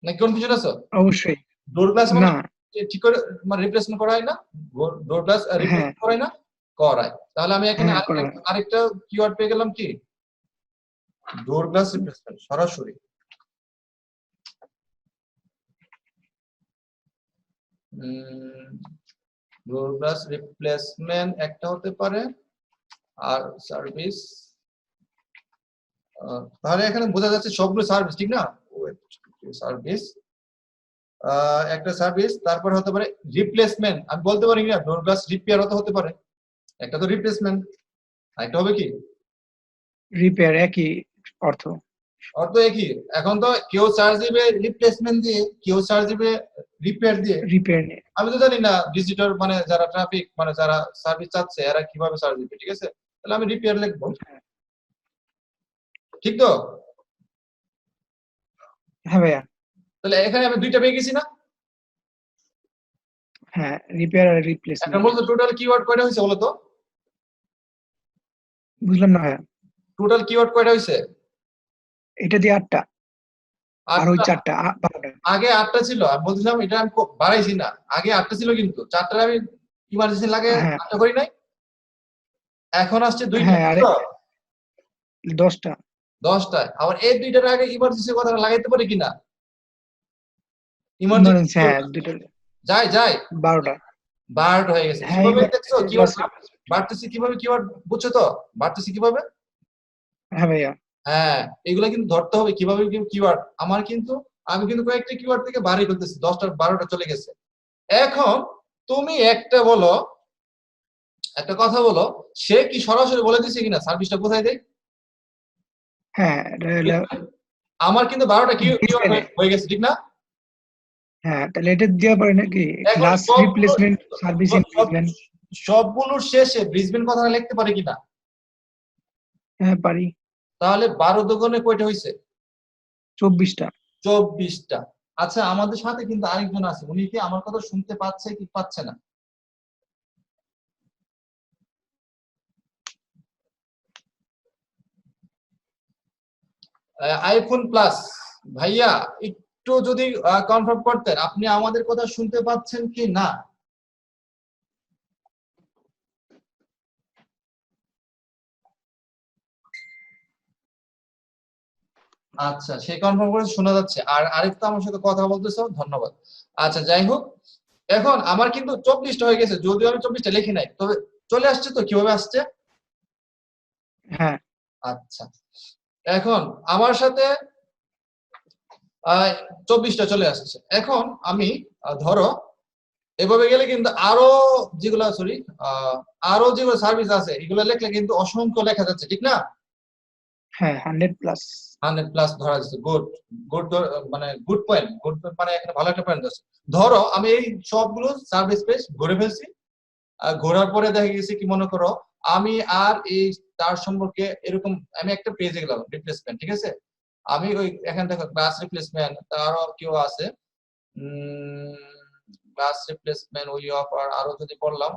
নাকি কনফিউশন আছে? অবশ্যই। ডোর গ্লাস মানে না। ঠিক করে মানে রিপ্লেসমেন্ট করা হয় না? ডোর গ্লাস হ্যাঁ রিপ্লেসমেন্ট করা হয় না? করায়। তাহলে আমি এখানে হ্যাঁ করা হয়। আরেকটা কিওয়ার্ড পেয়ে গেলাম কি? ডোর গ্লাস রিপ্লেসমেন্ট সরাসরি। ডোর গ্লাস রিপ্লেসমেন্ট একটা হতে পারে আর সার্ভিস তাহলে এখানে বোঝা যাচ্ছে সবগুলো সার্ভিস ঠিক না? সার্ভিস একটা সার্ভিস তারপরে হতে পারে রিপ্লেসমেন্ট আমি বলতে পারি না ডোর গ্লাস রিপেয়ার হতে পারে একটা তো রিপ্লেসমেন্ট আরেকটা হবে কি রিপেয়ার একই অর্থ। অর্থ একই এখন তো কেউ চার্জ দিবে রিপ্লেসমেন্ট দিয়ে কেউ চার্জ দিবে রিপেয়ার দিয়ে রিপেয়ার নিয়ে। আমি তো জানি না ভিজিটর মানে যারা ট্রাফিক মানে যারা সার্ভিস চাচ্ছে এরা কিভাবে চার্জ দিবে ঠিক আছে তাহলে আমি রিপেয়ার লিখবো ঠিক তো হ্যাঁ ভাইয়া। তাহলে এখানে আমি দুইটা পেয়ে গেছি না হ্যাঁ রিপেয়ার আর এখন রিপ্লেসমেন্ট। বলতো টোটাল কিওয়ার্ড কয়টা হয়েছে বলো তো বুঝলাম না ভাইয়া। টোটাল কিওয়ার্ড কয়টা হয়েছে এটা দিয়ে 8টা আর ওই 8টা 4টা 12টা। আগে 8টা ছিল আমি বলছিলাম এটা আমি বাড়াইছি না আগে 8টা ছিল কিন্তু 4টা আমি ইমার্জেন্সি লাগে হ্যাঁ 8টা করি নাই এখন আসছে 2টা হ্যাঁ আরে 10টা। 10টায় আবার এই দুইটার আগে ইমার্জেন্সি কথাটা লাগাইতে পারি কিনা ইমার্জেন্সি ইমার্জেন্সি হ্যাঁ দুটো যাই যাই 12টা। 12টা হয়ে গেছে হ্যাঁ কিভাবে দেখছো কিওয়ার্ড emergency বাড়তেছি কিভাবে কিওয়ার্ড বুঝছো তো বাড়তেছি কিভাবে হ্যাঁ ভাইয়া। হ্যাঁ এগুলা কিন্তু ধরতে হবে কিভাবে কিওয়ার্ড আমার কিন্তু আমি কিন্তু কয়েকটা কিওয়ার্ড থেকে বাড়ি করতেছি 10টা 12টা চলে গেছে এখন তুমি একটা বলো একটা কথা বলো সে কি সরাসরি বলে দিছে কিনা সার্ভিসটা কোথায় দেয় হ্যাঁ আমার কিন্তু 12টা কিওয়ার্ড Brisbane-এ। হয়ে গেছে ঠিক না হ্যাঁ তাহলে এটা দেওয়া পারে নাকি এখন glass replacement service in Brisbane. সবগুলোর শেষে ব্রিসবেন কথাটা লিখতে পারে কিনা হ্যাঁ পারি। তাহলে 12 দুগুণে কয়টা হয়েছে 24টা। 24টা আচ্ছা আমাদের সাথে কিন্তু আরেকজন আছে উনি কি আমার কথা শুনতে পাচ্ছে কি পাচ্ছে না আইফোন প্লাস ভাইয়া একটু যদি কনফার্ম করতেন আপনি আমাদের কথা শুনতে পাচ্ছেন কি না আচ্ছা সে কনফার্ম করে শোনা যাচ্ছে আর আরেকটা আমার সাথে কথা বলতেছো ধন্যবাদ আচ্ছা যাই হোক এখন আমার কিন্তু 24টা হয়ে গেছে যদিও আমি 24টা লিখি নাই তবে চলে আসছে তো কিভাবে আসছে হ্যাঁ আচ্ছা এখন আমার সাথে 24টা চলে আসছে এখন আমি ধরো এভাবে গেলে কিন্তু আরো যেগুলো সরি আরো যেগুলো সার্ভিস আছে এগুলো লিখলে কিন্তু অসংখ্য লেখা যাচ্ছে ঠিক না হ্যাঁ 100+। 100+ ধরা যাচ্ছে গুড গুড মানে গুড পয়েন্ট গুড মানে এখানে ভালো একটা পয়েন্ট আছে ধরো আমি এই সবগুলো সার্ভিস পেজ ঘুরে ফেলছি আর ঘোরার পরে দেখা গেছে কি মনে করো আমি আর এই তার সম্পর্কে এরকম আমি একটা পেজে গেলাম রিপ্লেসমেন্ট ঠিক আছে আমি ওই এখান থেকে গ্লাস রিপ্লেসমেন্ট তারও কেউ আছে গ্লাস রিপ্লেসমেন্ট উই অফার আরো যদি বললাম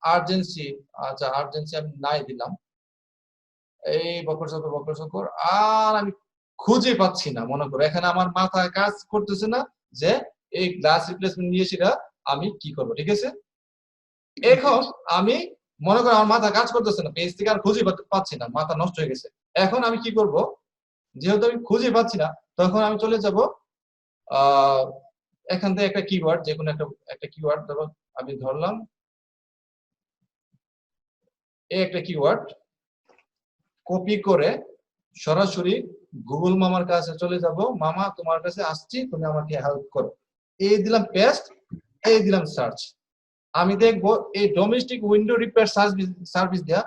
আর্জেন্সি, আচ্ছা আর্জেন্সি আমি নাই দিলাম, এই বকর সকর আর আমি খুঁজে পাচ্ছি না। মনে করো এখানে আমার মাথায় কাজ করতেছে না যে এই গ্লাস রিপ্লেসমেন্ট নিয়ে সেটা আমি কি করব, ঠিক আছে? এখন আমি মনে করো আমার মাথা কাজ করতেছে না, পেজ থেকে আর খুঁজে পাচ্ছি না, মাথা নষ্ট হয়ে গেছে। এখন আমি কি করব, যেহেতু আমি খুঁজে পাচ্ছি না, তখন আমি চলে যাব এখান থেকে একটা কিওয়ার্ড, যে কোনো একটা কিওয়ার্ড ধরো, আমি ধরলাম এই একটা কিওয়ার্ড, কপি করে সরাসরি গুগল মামার কাছে চলে যাব। মামা তোমার কাছে আসছি, তুমি আমাকে হেল্প করো, এই দিলাম পেস্ট, এই দিলাম সার্চ। আমি দেখবো এই ডোমেস্টিক উইন্ডো রিপেয়ার সার্ভিস দেয়া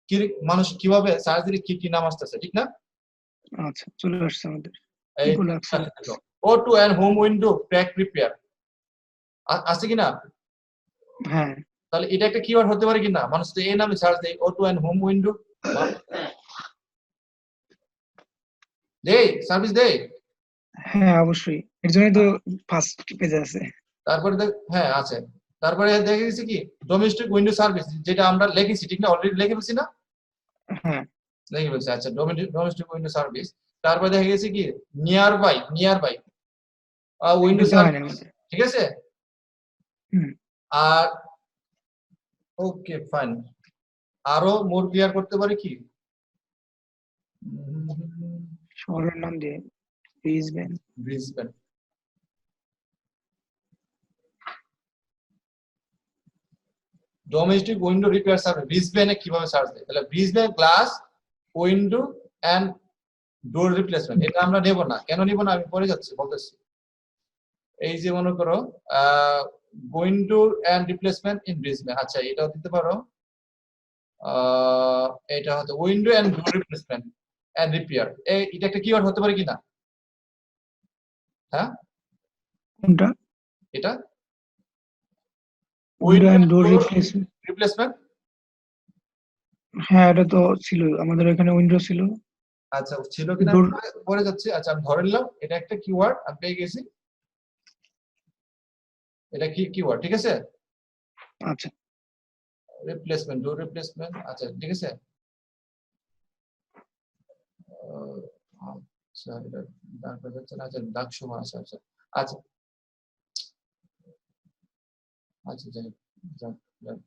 কি মানুষ কিভাবে সার্চ দিলে কি কি নাম আসতেছে, ঠিক না? আচ্ছা, চলে আসছে আমাদের এই এগুলো আছে। O2 and home window crack repair আছে কিনা? হ্যাঁ, তাহলে এটা একটা কিওয়ার্ড হতে পারে কিনা? মানুষ তো এই নামে সার্চ দেয়, O2 and হোম উইন্ডো দেই, সার্ভিস দেই। হ্যাঁ অবশ্যই, এর জন্যই তো ফার্স্ট পেজে আছে। তারপরে হ্যাঁ আছে, তারপরে দেখে গেছি কি ডোমেস্টিক উইন্ডো সার্ভিস, যেটা আমরা লিখেছি, ঠিক না? অলরেডি লিখে ফেলছি না? হ্যাঁ, লিখে ফেলছি, আচ্ছা ডোমেস্টিক উইন্ডো সার্ভিস। তারপরে দেখে গেছি কি নিয়ার বাই উইন্ডো দিতে হয় না সার্ভিস, আমাদের। ঠিক আছে? হুম, আর ওকে ফাইন, আরো মোর ক্লিয়ার করতে পারি কি? শহরের নাম দিয়ে Brisbane. Brisbane, domestic window repair service ব্রিসবেনে কিভাবে সার্চ দেয়? তাহলে Brisbane glass window and door replacement, এটা আমরা নেব না। কেন নিব না আমি পরে যাচ্ছি, বলতেছি। এই যে মনে করো window and replacement in Brisbane, আচ্ছা এটাও দিতে পারো। এটা হচ্ছে window and door replacement and repair, এটা একটা কিওয়ার্ড হতে পারে কিনা? হ্যাঁ, কোনটা? এটা window window and and door door replacement. Replacement, হ্যাঁ, এটা তো ছিল আমাদের এখানে, উইন্ডো ছিল। আচ্ছা ছিল কিনা ডোর। পরে যাচ্ছি। আচ্ছা আমি ধরে নিলাম এটা একটা কিওয়ার্ড, আমি পেয়ে গেছি, এটা কি কিওয়ার্ড, ঠিক আছে? আচ্ছা, রিপ্লেসমেন্ট, ডোর রিপ্লেসমেন্ট, আচ্ছা ঠিক আছে। আচ্ছা এটা ডাক যাচ্ছে না, আচ্ছা ডাক সময় আছে, আচ্ছা আচ্ছা আচ্ছা যাই যাক, যাক।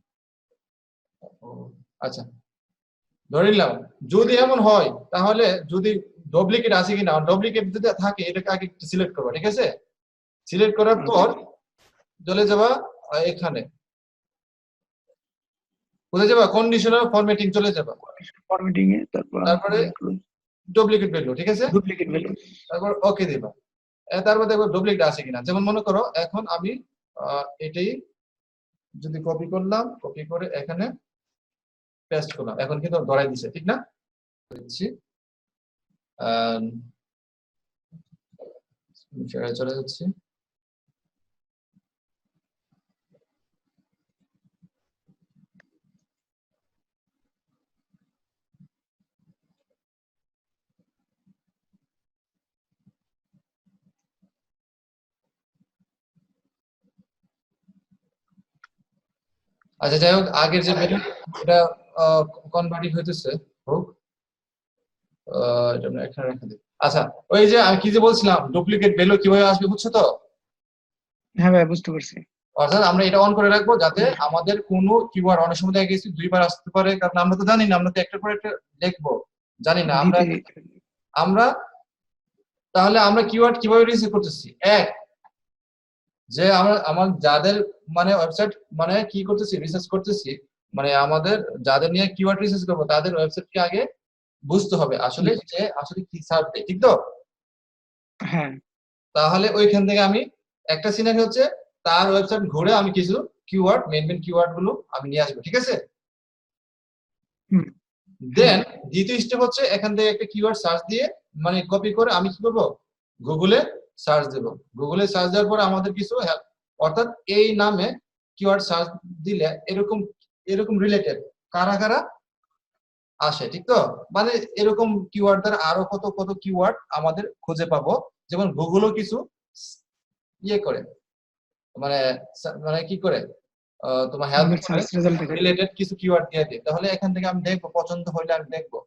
ও, আচ্ছা ধরে নিলাম। যদি এমন হয় তাহলে যদি ডুপ্লিকেট আছে কিনা, ডুপ্লিকেট যদি থাকে এটাকে আগে সিলেক্ট করবা, ঠিক আছে? সিলেক্ট করার পর চলে যাবা এখানে, কোথায় যাবা? কন্ডিশনাল ফরম্যাটিং চলে যাবা, ফরম্যাটিং এ, তারপরে ডুপ্লিকেট ভ্যালু, ঠিক আছে? Duplicate value. তারপর ওকে দিবা। তারপর দেখবো ডুপ্লিকেট আছে কিনা। যেমন মনে করো এখন আমি এটাই যদি কপি করলাম, কপি করে এখানে পেস্ট করলাম, এখন কিন্তু ধরাই দিছে, ঠিক না? দিচ্ছি চলে যাচ্ছি। আচ্ছা যাই হোক, আগের যে ভ্যালু এটা কনভার্টিং হইতেছে, হোক এটা আমরা এখানে রেখে দিই। আচ্ছা ওই যে আমি কি যে বলছিলাম ডুপ্লিকেট ভ্যালু কিভাবে আসবে, বুঝছো তো? হ্যাঁ ভাই, বুঝতে পারছি। অর্থাৎ আমরা এটা অন করে রাখবো যাতে আমাদের কোনো কিওয়ার্ড, অনেক সময় দেখা গেছে দুইবার আসতে পারে, কারণ আমরা তো জানি না, আমরা তো একটা পর একটা লিখবো, জানি না আমরা আমরা তাহলে আমরা কিওয়ার্ড কিভাবে রিসিভ করতেছি? এক, যে আমরা আমার যাদের মানে ওয়েবসাইট মানে কি করতেছি, রিসার্চ করতেছি, মানে আমাদের যাদের নিয়ে কিওয়ার্ড রিসার্চ করবো তাদের ওয়েবসাইটকে আগে বুঝতে হবে আসলে যে আসলে কি সার্চ দেয়, ঠিক তো? হ্যাঁ, তাহলে ওইখান থেকে আমি একটা সিনারি হচ্ছে তার ওয়েবসাইট ঘুরে আমি কিছু কিওয়ার্ড, মেন কিওয়ার্ড গুলো আমি নিয়ে আসবো, ঠিক আছে? দেন দ্বিতীয় স্টেপ হচ্ছে এখান থেকে একটা কিওয়ার্ড সার্চ দিয়ে মানে কপি করে আমি কি করবো, গুগলে সার্চ দেব। গুগলে সার্চ দেওয়ার পরে আমাদের কিছু অর্থাৎ এই নামে কিওয়ার্ড সার্চ দিলে এরকম এরকম রিলেটেড কারা কারা আসে, ঠিক তো? মানে এরকম কিওয়ার্ড দ্বারা আরো কত কত কিওয়ার্ড আমাদের খুঁজে পাবো। যেমন গুগলও কিছু ইয়ে করে, মানে মানে কি করে তোমার হেল্প আমাদের সার্চ রেজাল্ট দেখা যায়। রিলেটেড কিছু কিওয়ার্ড দিয়ে দিই, তাহলে এখান থেকে আমি দেখবো, পছন্দ হলে আমি দেখবো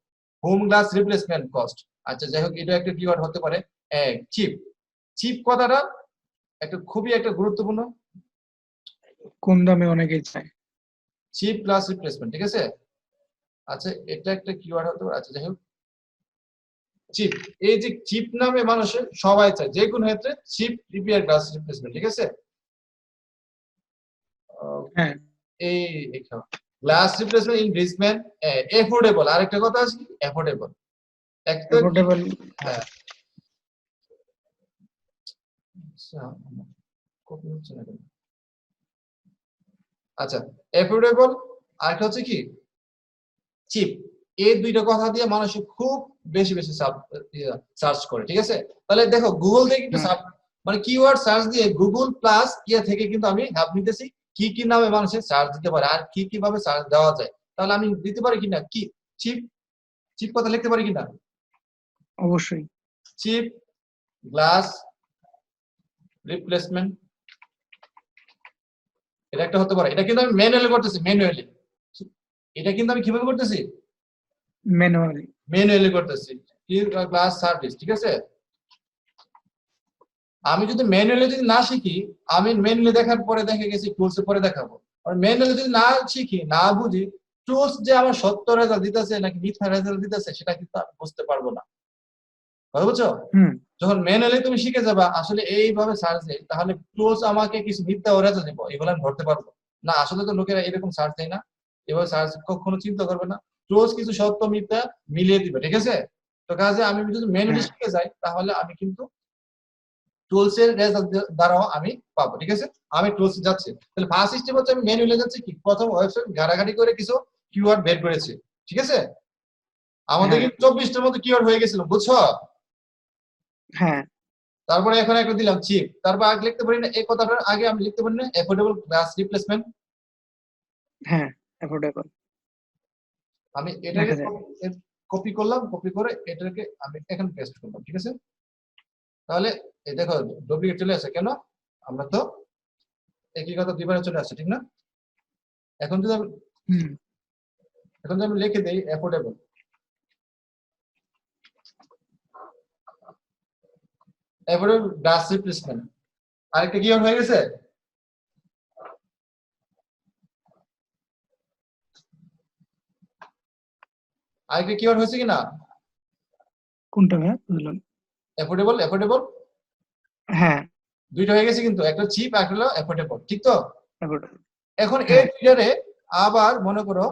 হোম গ্লাস রিপ্লেসমেন্ট কস্ট। আচ্ছা যাই হোক, এটা একটা কিওয়ার্ড হতে পারে। চিপ, চিপ কথাটা একটা খুবই একটা গুরুত্বপূর্ণ, কোন দামে অনেকেই চায়। চিপ গ্লাস রিপ্লেসমেন্ট, ঠিক আছে। আচ্ছা এটা একটা কিওয়ার্ড হতে পারে। আচ্ছা যাই হোক, চিপ, এই যে চিপ নামে মানুষের সবাই চায় যে কোনো ক্ষেত্রে চিপ রিপেয়ার গ্লাস রিপ্লেসমেন্ট, ঠিক আছে। হ্যাঁ, এই glass replacement in Brisbane, affordable, আরেকটা কথা আছে কি এফোর্ডেবল, একটা অ্যাফোর্ডেবল। হ্যাঁ। আচ্ছা কপি হচ্ছে না কেন? আচ্ছা এফোর্ডেবল, আরেকটা হচ্ছে কি চিপ, এই দুইটা কথা দিয়ে মানুষ খুব বেশি বেশি সার্চ করে, ঠিক আছে। তাহলে দেখো গুগল থেকে কিন্তু হ্যাঁ, মানে কিওয়ার্ড সার্চ দিয়ে গুগল প্লাস ইয়ে থেকে কিন্তু আমি হেল্প নিতেছি কি কি নামে মানুষের সার্চ দিতে পারে আর কি কিভাবে সার্চ দেওয়া যায়। তাহলে আমি দিতে পারি কিনা কি চিপ, চিপ কথা লিখতে পারি কিনা, অবশ্যই। চিপ গ্লাস রিপ্লেসমেন্ট, এটা একটা হতে পারে। এটা কিন্তু আমি ম্যানুয়ালি করতেছি, ম্যানুয়ালি। এটা কিন্তু আমি কিভাবে করতেছি, ম্যানুয়ালি। ম্যানুয়ালি করতেছি, গ্লাস সার্ভিস, ঠিক আছে। আমি যদি ম্যানুয়ালি যদি না শিখি, আমি ম্যানুয়ালি দেখার পরে দেখে গেছি টুলসে পরে দেখাবো, আর ম্যানুয়ালি যদি না শিখি না বুঝি টুলস যে আমার সত্য রেজাল্ট দিতেছে নাকি মিথ্যা রেজাল্ট দিতেছে সেটা কিন্তু আমি বুঝতে পারবো না, বুঝছো। হুম। যখন ম্যানুয়ালি তুমি শিখে যাবা আসলে এইভাবে সার্চ দেয়, তাহলে টুলস আমাকে কিছু মিথ্যা ও রেজাল্ট দিব, এগুলো আমি ধরতে পারবো না। আসলে তো লোকেরা এরকম সার্চ দেয় না, এভাবে সার্চ কখনো চিন্তা করবে না, টুলস কিছু সত্য মিথ্যা মিলিয়ে দিবে, ঠিক আছে। তো কাজে আমি যদি ম্যানুয়ালি হ্যাঁ, শিখে যাই তাহলে আমি কিন্তু টুলস এর রেজাল্ট দ্বারাও আমি পাবো, ঠিক আছে। আমি টুলস যাচ্ছি, তাহলে ফার্স্ট স্টেপ হচ্ছে আমি ম্যানুয়ালি যাচ্ছি কি প্রথম ওয়েবসাইট ঘাটাঘাটি করে কিছু কিওয়ার্ড বের করেছি, ঠিক আছে। আমাদের হ্যাঁ, কিন্তু 24টার মতো কিওয়ার্ড হয়ে গেছিল, বুঝছো। হ্যাঁ, তারপরে এখন একটা দিলাম চিপ, তারপর আগে লিখতে পারি না এই কথাটার আগে আমি লিখতে পারি না এফোর্ডেবল গ্লাস রিপ্লেসমেন্ট। হ্যাঁ, অ্যাফোর্ডেবল আমি এটাকে দেখা যায়। কপি করলাম, কপি করে এটাকে আমি এখানে পেস্ট করলাম, ঠিক আছে। তাহলে এই দেখো ডুপ্লিকেট চলে আসে কেন, আমরা তো একই কথা দুইবারে চলে আসছে, ঠিক না। এখন যদি আমি হুম। এখন যদি আমি লিখে দিই অ্যাফোর্ডেবল, অ্যাফোর্ডেবল গ্লাস রিপ্লেসমেন্ট, আরেকটা কিওয়ার্ড হয়ে গেছে। আরেকটা কিওয়ার্ড হয়েছে কিনা, কোনটা ভাইয়া বুঝলাম? অ্যাফোর্ডেবল, অ্যাফোর্ডেবল হ্যাঁ, দুইটা হয়ে গেছে কিন্তু, একটা চিপ একটা হলো অ্যাফোর্ডেবল, ঠিক তো। অ্যাফোর্ডেবল। এখন এই হ্যাঁ, দুইটারে আবার মনে করো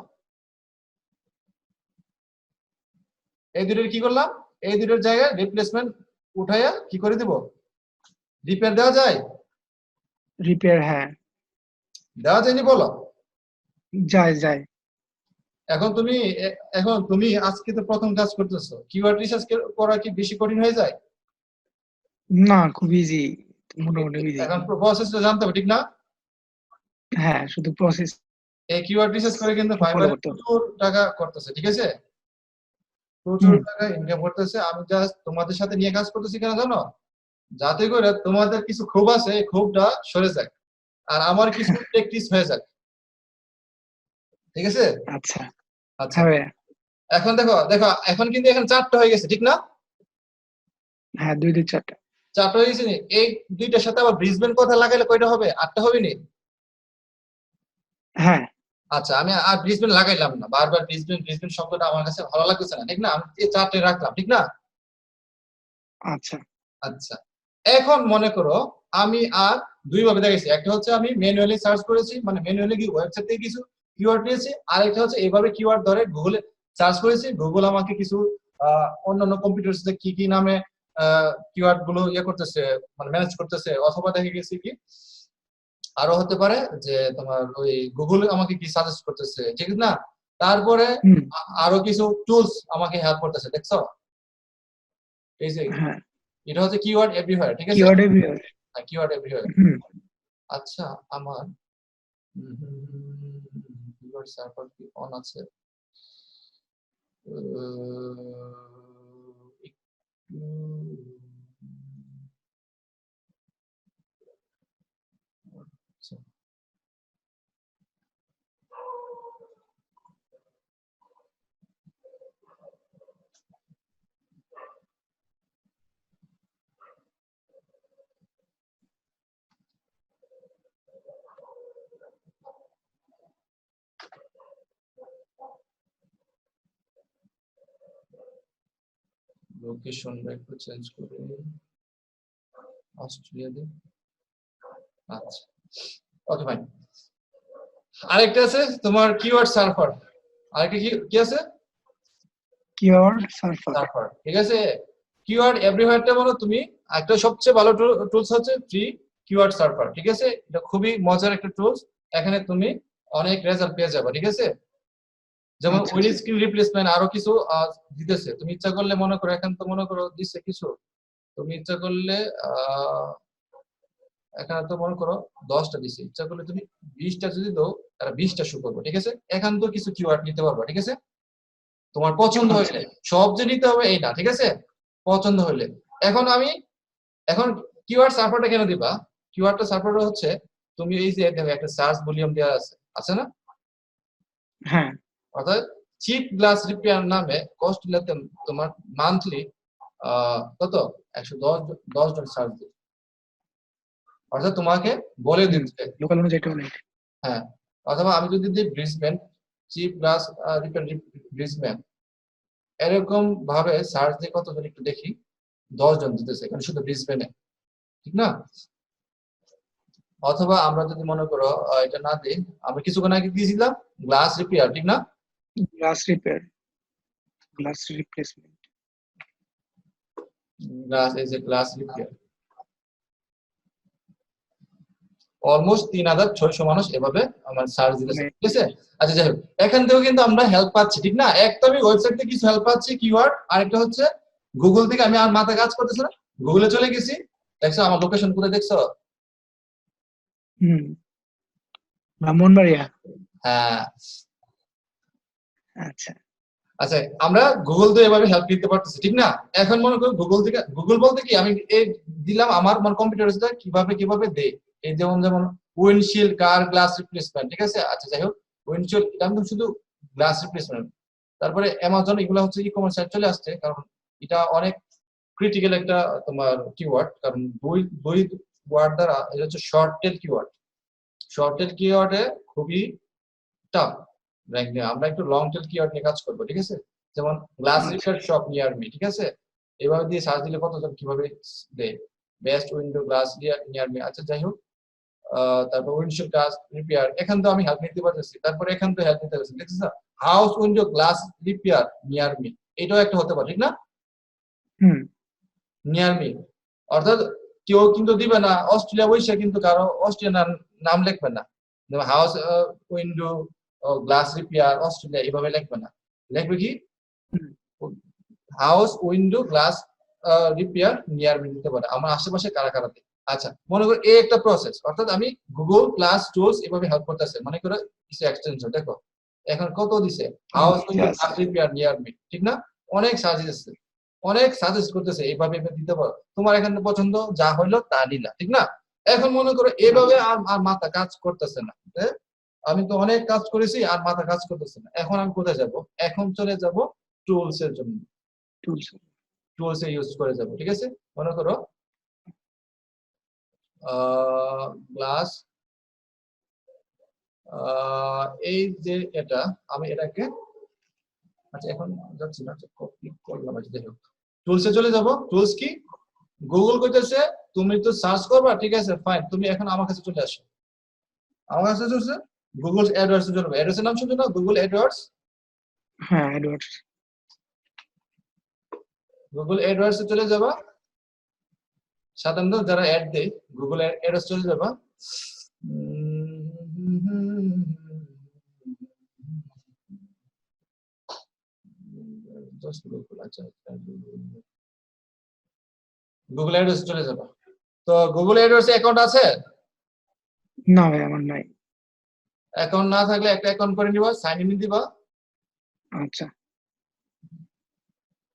এই দুটোর কি করলাম, এই দুটোর জায়গায় রিপ্লেসমেন্ট উঠাইয়া কি করে দিব, রিপেয়ার দেওয়া যায়, রিপেয়ার। হ্যাঁ, দেওয়া যায়নি বলো। যায় যায়। এখন তুমি আজকে তো প্রথম কাজ করতেছো, কিওয়ার্ড রিসার্চ করা কি বেশি কঠিন হয়ে যায়। না, খুব ইজি, মোটামুটি ইজি। এখন প্রসেসটা জানতে হবে, ঠিক না। হ্যাঁ, শুধু প্রসেস এই কিওয়ার্ড রিসার্চ করে কিন্তু ফলো ফাইবারে করতে হবে। প্রচুর টাকা করতেছে, ঠিক আছে, প্রচুর হুম। টাকা ইনকাম করতেছে। আমি জাস্ট তোমাদের সাথে নিয়ে কাজ করতেছি কেন জানো, যাতে করে তোমাদের কিছু ক্ষোভ আছে এই ক্ষোভটা সরে যায় আর আমার কিছু প্র্যাকটিস হয়ে যায়, ঠিক আছে। আচ্ছা। আচ্ছা হ্যাঁ ভাইয়া। এখন দেখো দেখো এখন কিন্তু এখানে 4টা হয়ে গেছে, ঠিক না। হ্যাঁ, 2 2 4টা। 4টা হয়ে গেছে নি, এই দুইটার সাথে আবার ব্রিসবেন কথা লাগাইলে কয়টা হবে, 8টা হবে নি। হ্যাঁ। আচ্ছা আমি আর ব্রিসবেন লাগাইলাম না, বারবার ব্রিসবেন ব্রিসবেন শব্দটা আমার কাছে ভালো লাগতেছে না, ঠিক না, আমি এই 4টায় রাখলাম, ঠিক না। আচ্ছা। আচ্ছা এখন মনে করো আমি আর দুইভাবে দেখেছি, একটা হচ্ছে আমি ম্যানুয়ালি সার্চ করেছি, মানে ম্যানুয়ালি কি ওয়েবসাইট থেকে কিছু কিওয়ার্ড নিয়েছি, আর একটা হচ্ছে এইভাবে কিওয়ার্ড ধরে গুগলে সার্চ করেছি, গুগল আমাকে কিছু অন্যান্য কম্পিউটার কি কি নামে কিওয়ার্ড গুলো ইয়ে করতেছে, মানে ম্যানেজ করতেছে, অথবা দেখে গেছি কি আরো হতে পারে যে তোমার ওই গুগল আমাকে কি সাজেস্ট করতেছে, ঠিক না। তারপরে হুম। আরো কিছু টুলস আমাকে হেল্প করতেছে, দেখছো। এই যে হ্যাঁ, এটা হচ্ছে কিওয়ার্ড এভরিওয়্যার, ঠিক আছে, কিওয়ার্ড এভরিওয়ার। Keyword everywhere. হুম। আচ্ছা আমার কিওয়ার্ড সার্ভার কি অন আছে, একটু লোকেশনটা একটু চেঞ্জ করে অস্ট্রেলিয়া দিই। আচ্ছা, ওকে ফাইন। আরেকটা আছে তোমার কিওয়ার্ড সার্ভার। আরেকটা কি আছে? Keyword server. সার্ভার, ঠিক আছে। কিওয়ার্ড এভরিওয়্যারটা বলো তুমি। একটা সবচেয়ে ভালো টুলস হচ্ছে ফ্রি কিওয়ার্ড সার্ভার, ঠিক আছে। এটা খুবই মজার একটা টুলস। এখানে তুমি অনেক রেজাল্ট পেয়ে যাবে, ঠিক আছে। যেমন আচ্ছা, উইন আচ্ছা। স্ক্রিন রিপ্লেসমেন্ট আরো কিছু দিতেছে। তুমি ইচ্ছা করলে মনে করো, এখন তো মনে করো দিচ্ছে কিছু, তুমি ইচ্ছা করলে এখানে তো মনে করো 10টা দিছে, ইচ্ছা করলে তুমি 20টা যদি দাও তারা 20টা শো করবে, ঠিক আছে। এখান তো কিছু কিওয়ার্ড নিতে পারবা, ঠিক আছে। তোমার পছন্দ আচ্ছা। হইলে, সব যে নিতে হবে এই না, ঠিক আছে। পছন্দ হইলে এখন কিওয়ার্ড সার্ভারটা কেন দিবা? কিওয়ার্ডটা সার্ভারটা হচ্ছে তুমি এই যে দেখো একটা সার্চ ভলিউম দেওয়া আছে না? হ্যাঁ। অর্থাৎ চিপ গ্লাস রিপেয়ার নামে কস্ট নিতে তোমার মান্থলি কত 110 জন সার্চ দিবে। অর্থাৎ তোমাকে বলে দিচ্ছে, লোকাল অনুযায়ী এটা অনেক। হ্যাঁ। অথবা আমি যদি দিই Brisbane cheap glass repair Brisbane, এরকম ভাবে সার্চ দিয়ে কতজন একটু দেখি, 10 জন দিতেছে এখানে শুধু ব্রিসবেনে, ঠিক না? অথবা আমরা যদি মনে করো এটা না দিই, আমরা কিছুক্ষণ আগে দিয়েছিলাম গ্লাস রিপেয়ার, ঠিক না? Glass repair, glass replacement. Glass এই যে গ্লাস রিপেয়ার, অলমোস্ট 3600 মানুষ এভাবে আমার সার্চ দিতেছে, ঠিক আছে। আচ্ছা যাই হোক, এখান থেকেও কিন্তু আমরা হেল্প পাচ্ছি, ঠিক না। একটা আমি ওয়েবসাইট থেকে কিছু হেল্প পাচ্ছি কিওয়ার্ড, আরেকটা হচ্ছে গুগল থেকে। আমি আর মাথা কাজ করতেছে না, গুগলে চলে গেছি, দেখছো আমার লোকেশন কোথায়, দেখছো? ব্রাহ্মণবাড়িয়া। হ্যাঁ। আচ্ছা। আচ্ছা, আমরা গুগল দিয়ে এভাবে হেল্প নিতে পারতেছি, ঠিক না। এখন মনে করো গুগল থেকে, গুগল বলতে কি আমি এই দিলাম আমার কম্পিউটারে কিভাবে কিভাবে দেই, এই যেমন উইন্ডশিল্ড কার গ্লাস রিপ্লেসমেন্ট, ঠিক আছে। আচ্ছা যাই হোক, উইন্ডশিল্ড এটা আমি শুধু গ্লাস রিপ্লেসমেন্ট। তারপরে অ্যামাজন, এগুলো হচ্ছে ই কমার্স সাইট চলে আসছে, কারণ এটা অনেক ক্রিটিক্যাল একটা তোমার কিওয়ার্ড। কারণ দুই ওয়ার্ড দ্বারা, এটা হচ্ছে short tail keyword. Short tail কিওয়ার্ডে খুবই টাফ র্যাঙ্ক নিয়ে। আমরা একটু লং টেল কিওয়ার্ড নিয়ে কাজ করবো, ঠিক আছে। যেমন glass repair shop near me, ঠিক আছে। এভাবে দিয়ে সার্চ দিলে কতজন কিভাবে দেয়, best window glass near me. আচ্ছা যাই হোক, তারপর উইন্ডশিল্ড গ্লাস রিপেয়ার, এখান তো আমি হেল্প নিতে পারতেছি। তারপরে এখান তো হেল্প নিতে পারছি, দেখছিস না, house window glass repair near me, এটাও একটা হতে পারে, ঠিক না। নিয়ার মি অর্থাৎ কেউ কিন্তু দিবে না অস্ট্রেলিয়া বসে, কিন্তু কারো অস্ট্রেলিয়ার নাম লিখবে না, house window glass repair Australia এভাবে লিখবে না। লিখবে কি house window glass repair near me দিতে পারে, আমার আশেপাশে কারা কারা দেয়। আচ্ছা মনে করো এই একটা প্রসেস, অর্থাৎ আমি গুগল প্লাস টুলস এভাবে হেল্প করতেছে। মনে করো কিছু এক্সটেনশন দেখো, এখন কত দিছে, house window glass repair near me, ঠিক না। অনেক সাজেস্ট, অনেক সাজেস্ট করতেছে এইভাবে দিতে পারো। তোমার এখানে পছন্দ যা হইলো তা নিলা, ঠিক না। এখন মনে করো এভাবে আর মাথা কাজ করতেছে না, আমি তো অনেক কাজ করেছি আর মাথা কাজ করতেছে না। এখন আমি কোথায় যাব? এখন চলে যাব টুলস এর জন্য, টুলস এ ইউজ করে যাব, ঠিক আছে। মনে করো গ্লাস, এই যে এটা, আমি এটাকে, আচ্ছা এখন যাচ্ছি না, ক্লিক করলাম। আচ্ছা দেখো টুলসে চলে যাব। টুলস কি? গুগল কইতেছে তুমি তো সার্চ করবা, ঠিক আছে ফাইন, তুমি এখন আমার কাছে চলে আসো। আমার কাছে চলে গুগল অ্যাডওয়ার্ডস এর জন্য। অ্যাডওয়ার্ডস এর নাম শুনছো না, গুগল অ্যাডওয়ার্ডস। হ্যাঁ, অ্যাডওয়ার্ডস। গুগল অ্যাডওয়ার্ডস এ চলে যাবা। সাধারণত যারা অ্যাড দেয় গুগল অ্যাডওয়ার্ডস চলে যাবা। গুগল অ্যাডওয়ার্ডস চলে যাবা। তো গুগল অ্যাডওয়ার্ডস অ্যাকাউন্ট আছে? না ভাই, আমার নাই। অ্যাকাউন্ট না থাকলে একটা অ্যাকাউন্ট করে নিবা, সাইন ইন দিবা। আচ্ছা।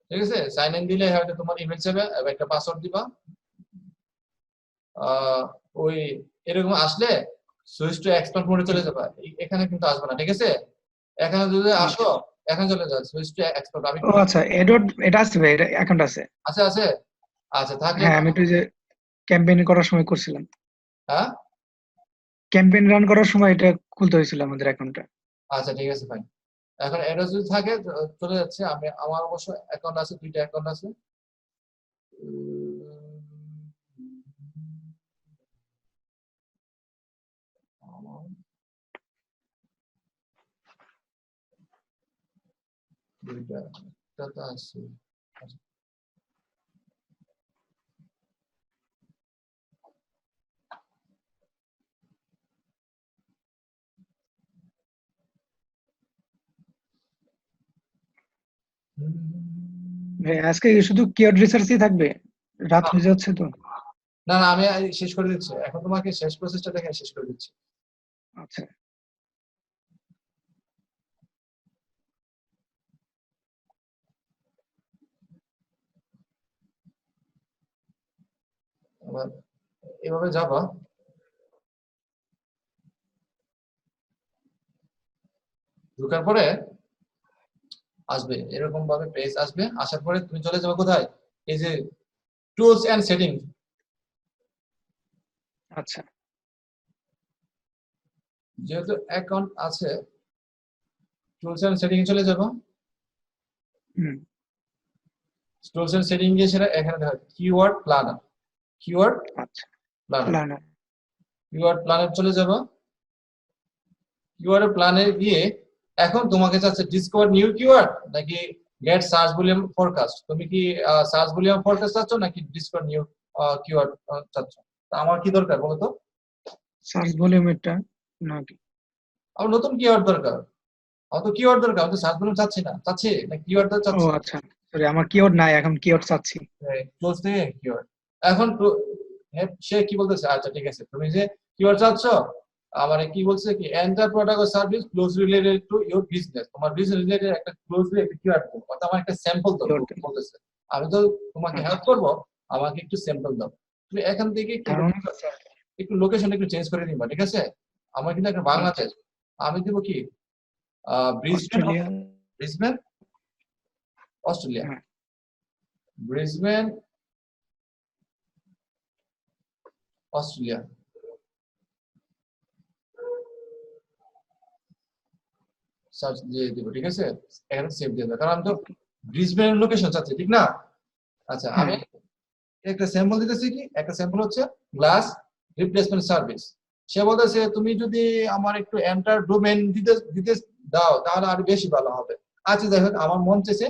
ঠিক আছে, সাইন ইন দিলে হয়তো তোমার ইমেল যাবে এবং একটা পাসওয়ার্ড দিবা। ওই এরকম আসলে সুইচ টু এক্সপার্ট মোডে চলে যাবা। এখানে কিন্তু আসবে না, ঠিক আছে। এখানে যদি আসো, এখানে চলে যাও সুইচ টু এক্সপার্ট। আমি ও আচ্ছা, অ্যাডওয়ার্ড এটা আছে ভাই, এটা অ্যাকাউন্ট আছে। আছে আছে। আচ্ছা থাকলে হ্যাঁ, আমি তো যে ক্যাম্পেইন করার সময় করছিলাম, হ্যাঁ ক্যাম্পেইন রান করার সময় এটা খুলতে হয়েছিল আমাদের অ্যাকাউন্টটা। আচ্ছা ঠিক আছে ফাইন। এখন এটা যদি থাকে চলে যাচ্ছে। আমার অবশ্য অ্যাকাউন্ট আছে, 2টা অ্যাকাউন্ট আছে। দুইটা একটা তো আছে। ভাই আজকে কি শুধু কিওয়ার্ড রিসার্চই থাকবে? রাত হয়ে যাচ্ছে তো। না না, আমি শেষ করে দিচ্ছি এখন, তোমাকে শেষ প্রসেসটা দেখে শেষ করে দিচ্ছি। আচ্ছা, আবার এভাবে যাবা, ঢোকার পরে আসবে এরকম ভাবে পেজ আসবে, আসার পরে তুমি চলে যাবে কোথায়, এই যে টুলস এন্ড সেটিং, আচ্ছা, যেহেতু অ্যাকাউন্ট আছে টুলস এন্ড সেটিং চলে যাবো। হুম, টুলস এন্ড সেটিং গিয়ে সেটা এখানে দেখা কিওয়ার্ড প্ল্যানার, কিওয়ার্ড আচ্ছা, প্ল্যানার, প্ল্যানার, কিওয়ার্ড প্ল্যানার চলে যাবো। কিওয়ার্ড প্ল্যানে গিয়ে এখন তোমাকে চাচ্ছে ডিসকভার নিউ কিওয়ার্ড নাকি গেট সার্চ ভলিউম ফরকাস্ট, তুমি কি সার্চ ভলিউম ফরকাস্ট চাচ্ছ নাকি ডিসকভার নিউ কিওয়ার্ড চাচ্ছ? তা আমার কি দরকার বলো তো? সার্চ ভলিউমেরটা নাকি? আমার নতুন কিওয়ার্ড দরকার, আমার তো কিওয়ার্ড দরকার, আমি তো সার্চ ভলিউম চাচ্ছি না, চাচ্ছি না কিওয়ার্ড ও চাচ্ছি। আচ্ছা, সরি আমার কিওয়ার্ড নাই, এখন কিওয়ার্ড চাচ্ছি। ক্লোজ থেকে কিওয়ার্ড এখন সে কি বলতেছে, আচ্ছা ঠিক আছে তুমি যে কিওয়ার্ড চাচ্ছ, আমার কি বলছে কি enter product or service close related to your business, তোমার বিজনেস রিলেটেড একটা ক্লোজলি একটা কিওয়ার্ড দাও, অর্থাৎ আমার একটা স্যাম্পল দাও কিওয়ার্ড বলতেছে। আমি তো তোমাকে আচ্ছা, হেল্প করব, আমাকে একটু স্যাম্পল দাও। তুমি এখান থেকে তার মানে একটু লোকেশন একটু চেঞ্জ করে দিবা, ঠিক আছে? আমার কিন্তু একটা আচ্ছা, বাংলাদেশ, আমি দেবো কি ব্রিসবেন, অস্ট্রেলিয়া, ব্রিসবেন অস্ট্রেলিয়া, হ্যাঁ, ব্রিসবেন অস্ট্রেলিয়া, সার্চ দিয়ে দিব, ঠিক আছে? এখানে সেভ দিয়ে দাও, কারণ আমি তো ওকে, ব্রিসবেনের লোকেশন চাচ্ছি, ঠিক না? আচ্ছা আমি হ্যাঁ, একটা স্যাম্পল দিতেছি, কি একটা স্যাম্পল হচ্ছে গ্লাস রিপ্লেসমেন্ট সার্ভিস। সে বলতেছে তুমি যদি আমার একটু এন্টার ডোমেন দিতে দিতে দাও তাহলে আরো বেশি ভালো হবে। আচ্ছা যাই হোক, আমার মন চেয়েছে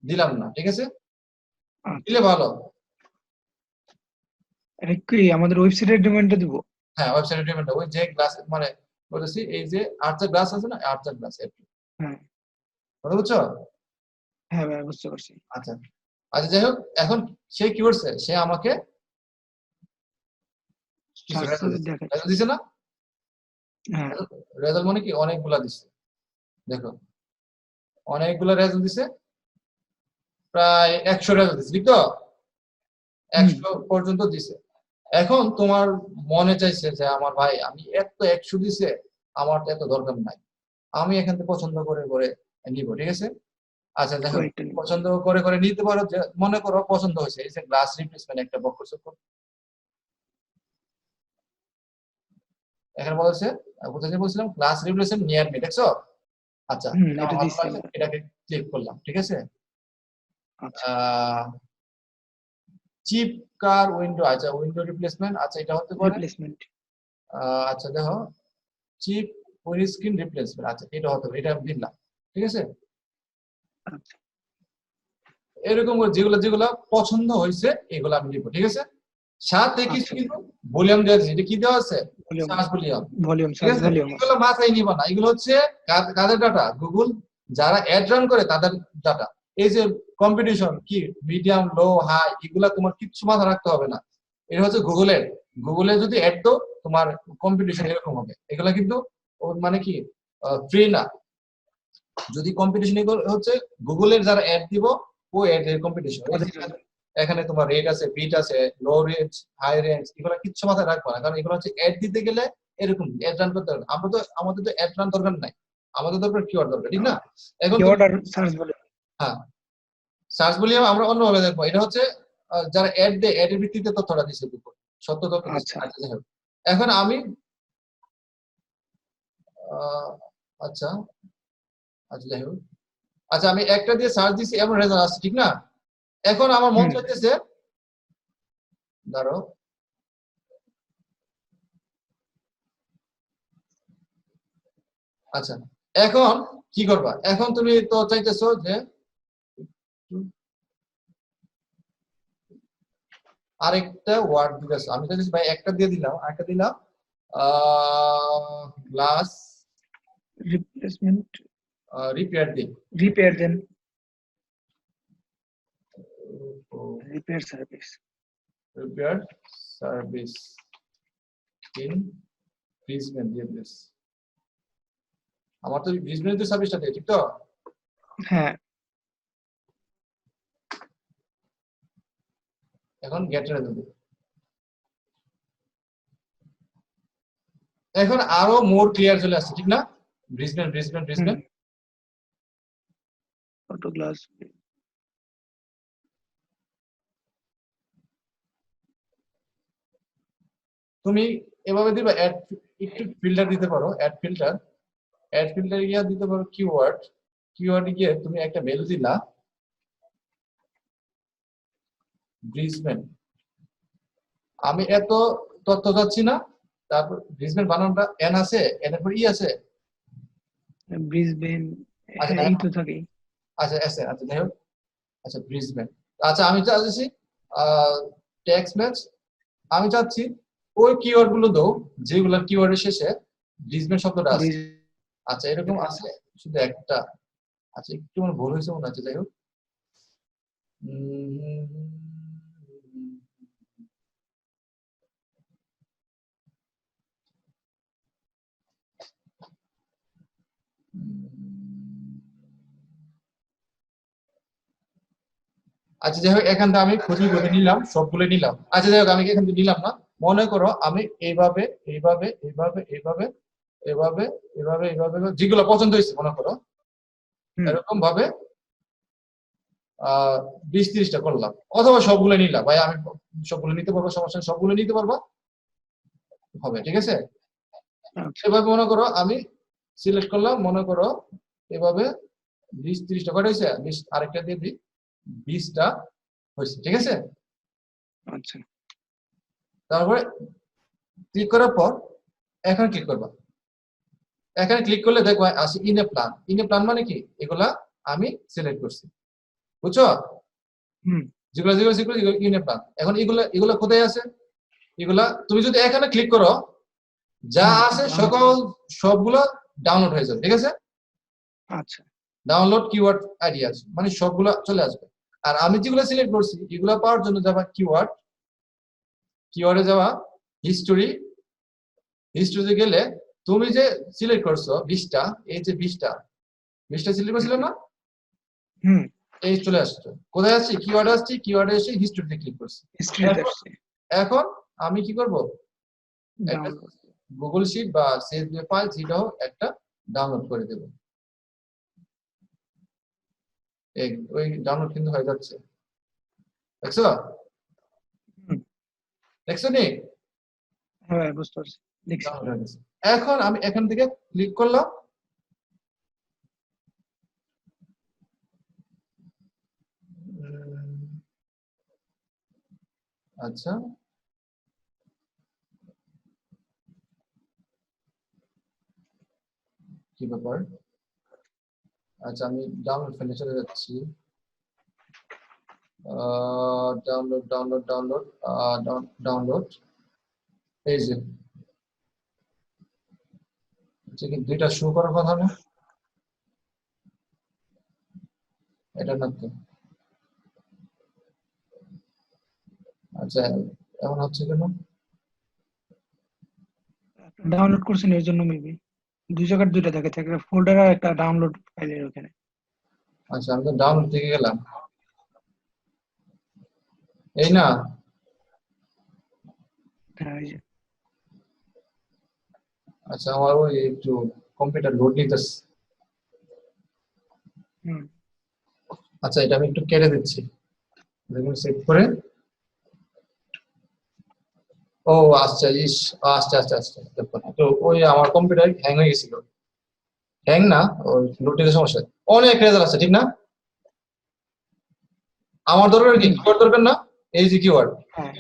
দিলাম না, ঠিক আছে? আচ্ছা। দিলে ভালো। এটা কি আমাদের ওয়েবসাইটের ডোমেইনটা দিব? হ্যাঁ, ওয়েবসাইট ডোমেনটা ওই যে গ্লাস মানে বলেছি এই যে আর্চার গ্লাস আছে না, আর্চার গ্লাস একটু হ্যাঁ, কথা বুঝছো? হ্যাঁ ভাই বুঝতে পারছি। আচ্ছা আচ্ছা যাই হোক, এখন সে কি করছে, সে আমাকে কিছু সার্চ রেজাল্ট দিচ্ছে, দেখাচ্ছে। রেজাল্ট দিছে না? হ্যাঁ, রেজাল্ট মানে কি অনেকগুলা দিচ্ছে, দেখো অনেকগুলা রেজাল্ট দিছে, প্রায় 100 রেজাল্ট দিছে, ঠিক তো? হুম, 100 পর্যন্ত দিছে। এখন তোমার মনে চাইছে যে আমার ভাই আমি এত 100 দিছে, আমার তো এত দরকার নাই, আমি এখান থেকে পছন্দ করে করে নিব, ঠিক আছে? আচ্ছা দেখো, কয়েকটা নিব। পছন্দ করে করে নিতে পারো, যে মনে করো পছন্দ হয়েছে এই যে গ্লাস রিপ্লেসমেন্ট একটা বক্স, এখানে বলেছে কোথায় যে বলছিলাম গ্লাস রিপ্লেসমেন্ট নিয়ার মি, দেখছো? আচ্ছা হুম, এটা এটা আমার ভালো দিচ্ছি লাগছে, আমরা। এটাকে ক্লিক করলাম, ঠিক আছে? আচ্ছা, চিপ কার উইন্ডো, আচ্ছা উইন্ডো রিপ্লেসমেন্ট, আচ্ছা এটা হতে পারে। রিপ্লেসমেন্ট। আচ্ছা দেখো চিপ উইন্ডস্ক্রিন রিপ্লেসমেন্ট, আচ্ছা এটা হতে পারে, এটা আমি দিলাম, ঠিক আছে? আচ্ছা, এরকম করে যেগুলো যেগুলো পছন্দ হয়েছে এগুলো আমি নিব, ঠিক আছে? সাথে কিছু আচ্ছা, কিন্তু ভলিউম দেওয়া আছে, এটা কি দেওয়া আছে? ভলিউম, সার্চ ভলিউম, ভলিউম, ঠিক সার্চ আছে? ভলিউম আছে। এগুলো মাথায় নিব না, এগুলো হচ্ছে কাদের ডাটা, গুগল যারা অ্যাড রান করে তাদের ডাটা। এই যে কম্পিটিশন কি মিডিয়াম লো হাই এগুলা তোমার কিচ্ছু মাথা রাখতে হবে না, এটা হচ্ছে গুগলের, গুগলে যদি অ্যাড দাও তোমার কম্পিটিশন হ্যাঁ, এরকম হবে, এগুলা কিন্তু মানে কি ফ্রি না। যদি কম্পিটিশন হচ্ছে গুগলের যারা অ্যাড দিব ও অ্যাড এর কম্পিটিশন, তাদের জন্য। এখানে তোমার রেট আছে, বিট আছে, লো রেঞ্জ, হাই রেঞ্জ, এগুলো কিচ্ছু মাথায় রাখবা না, কারণ এগুলো হচ্ছে অ্যাড দিতে গেলে এরকম অ্যাড রান করতে হবে। আমরা তো আমাদের তো অ্যাড রান দরকার নাই, আমাদের দরকার কিওয়ার্ড দরকার, ঠিক না? এখন তুমি কিওয়ার্ড আর সার্চ ভলিউম। হ্যাঁ সার্চ বলি আমরা অন্যভাবে দেখবো, এটা হচ্ছে যারা অ্যাড দেয় অ্যাড এর ভিত্তিতে তথ্যটা দিচ্ছে দুপুর, সত্য তথ্য দিচ্ছে। আচ্ছা, আচ্ছা যাই হোক, এখন আমি আহ, আচ্ছা আচ্ছা যাই হোক, আচ্ছা আমি একটা দিয়ে সার্চ দিছি এমন রেজাল্ট আসছে, ঠিক না? এখন আমার মন হুম। চাইতেছে, ধরো আচ্ছা, এখন কি করবা? এখন তুমি তো চাইতেছো যে আরেকটা ওয়ার্ড দিতেছো, আমি চাইতেছি ভাই একটা দিয়ে দিলাম, আরেকটা দিলাম গ্লাস রিপ্লেসমেন্ট, রিপেয়ার দিই। রিপেয়ার দেন, repair service. Repair service in Brisbane দিয়ে দিস। আমার তো ব্রিসবেনের সার্ভিসটা দিয়ে, ঠিক তো? হ্যাঁ, এখন গেট রেজাল্ট দিই। এখন আরো মোর ক্লিয়ার চলে আসছে, ঠিক না? Brisbane Brisbane Brisbane. Auto glass. তুমি এভাবে দিবা অ্যাড, একটু ফিল্টার দিতে পারো, অ্যাড ফিল্টার গিয়ে দিতে পারো কিওয়ার্ড, কিওয়ার্ডে গিয়ে তুমি একটা ভ্যালু দিলা ব্রিসবেন। আমি এত তথ্য যাচ্ছি না, তারপর ব্রিসবেন বানানটা এন আছে, এন এর পর ই আছে। ব্রিসবেন, আচ্ছা হ্যাঁ এই তো থাকে। আচ্ছা আছে, আচ্ছা যাই হোক, আচ্ছা ব্রিসবেন। আচ্ছা আমি চাচ্ছি টেক্সট ম্যাচ, আমি চাচ্ছি ওই কিওয়ার্ড গুলো দাও যেগুলো কিওয়ার্ডের শেষে ব্রিসবেন শব্দটা আছে। আচ্ছা এরকম আছে শুধু একটা। আচ্ছা একটু আমার ভুল হয়েছে মনে হচ্ছে, যাই হোক। আচ্ছা যাই হোক, এখান থেকে আমি খুঁজে খুঁজে নিলাম, সবগুলো নিলাম। আচ্ছা যাই হোক, আমি এখান থেকে নিলাম না, মনে করো আমি এইভাবে এইভাবে এইভাবে এইভাবে এভাবে এভাবে এভাবে যেগুলো পছন্দ হয়েছে মনে করো হুম। এরকম ভাবে 20-30টা করলাম, অথবা সবগুলো নিলাম। ভাই আমি সবগুলো নিতে পারবো, সমস্যা নেই, সবগুলো নিতে পারবো, হবে, ঠিক আছে? আচ্ছা, এভাবে মনে করো আমি সিলেক্ট করলাম, মনে করো এভাবে 20-30টা কটা হয়েছে, 20 আরেকটা দিয়ে দিই, 20টা হয়েছে, ঠিক আছে? আচ্ছা। তারপরে ক্লিক করার পর এখানে ক্লিক করবা। এখানে ক্লিক করলে দেখবা আসে in a plan. In a plan মানে কি? এগুলা আমি সিলেক্ট করছি, বুঝছো? হুম। যেগুলো যেগুলো যেগুলো ইন এ প্ল্যান। এখন এগুলা এগুলা কোথায় আছে? এগুলা তুমি যদি এখানে ক্লিক করো, যা আছে সকল সবগুলো ডাউনলোড হয়ে যাবে, ঠিক আছে? আচ্ছা, ডাউনলোড কিওয়ার্ড আইডি আছে, মানে সবগুলা চলে আসবে। আর আমি যেগুলো সিলেক্ট করছি এগুলা পাওয়ার জন্য যাবা কিওয়ার্ড, কিওয়ার্ডে যাওয়া হিস্টোরি, হিস্টোরিতে গেলে তুমি যে সিলেক্ট করছো 20টা, এই যে 20টা সিলেক্ট করছিল না, হুম, এই চলে আসছে। কোথায় আসছি? কিওয়ার্ডে আসছি, কিওয়ার্ডে এসে হিস্টোরিতে ক্লিক করছি। হিস্ট্রিতে আসছে। এখন আমি কি করব? একটা ডাউনলোড। গুগল শিট বা সিএসভি ফাইল যেটা হোক একটা ডাউনলোড করে দেব। এই ওই ডাউনলোড কিন্তু হয়ে যাচ্ছে, দেখছো? হুম। দেখছো নি? হ্যাঁ বুঝতে পারছি, দেখছি। ডাউনলোড হয়ে গেছে। এখন আমি এখান থেকে ক্লিক করলাম, আচ্ছা কি ব্যাপার? আচ্ছা আমি ডাউনলোড ফাইলে চলে যাচ্ছি। ডাউনলোড ডাউনলোড ডাউনলোড ডাউনলোড, এই যে এটা কি দুইটা শো করার কথা না? এটা না তো। আচ্ছা এমন হচ্ছে কেন? ডাউনলোড করছেন এর জন্য মেবি দুই জায়গার দুইটা থাকে, একটা ফোল্ডার আর একটা ডাউনলোড ফাইলের ওখানে। আচ্ছা আমি তো ডাউনলোড থেকে গেলাম, এই না? হ্যাঁ এই যে। আচ্ছা আমার ওই একটু কম্পিউটার লোড নিতেছে। হুম। আচ্ছা এটা আমি একটু কেটে দিচ্ছি, দেখুন সেভ করে। ও আচ্ছা, ইস, আচ্ছা আচ্ছা আচ্ছা, তো ওই আমার কম্পিউটার হ্যাং হয়ে গেছিল। হ্যাং না, ওই লোড নিতে সমস্যা, অনেক রেজাল্ট আছে, ঠিক না? আমার দরকার কি কিওয়ার্ড দরকার না, এই যে কিওয়ার্ড হ্যাঁ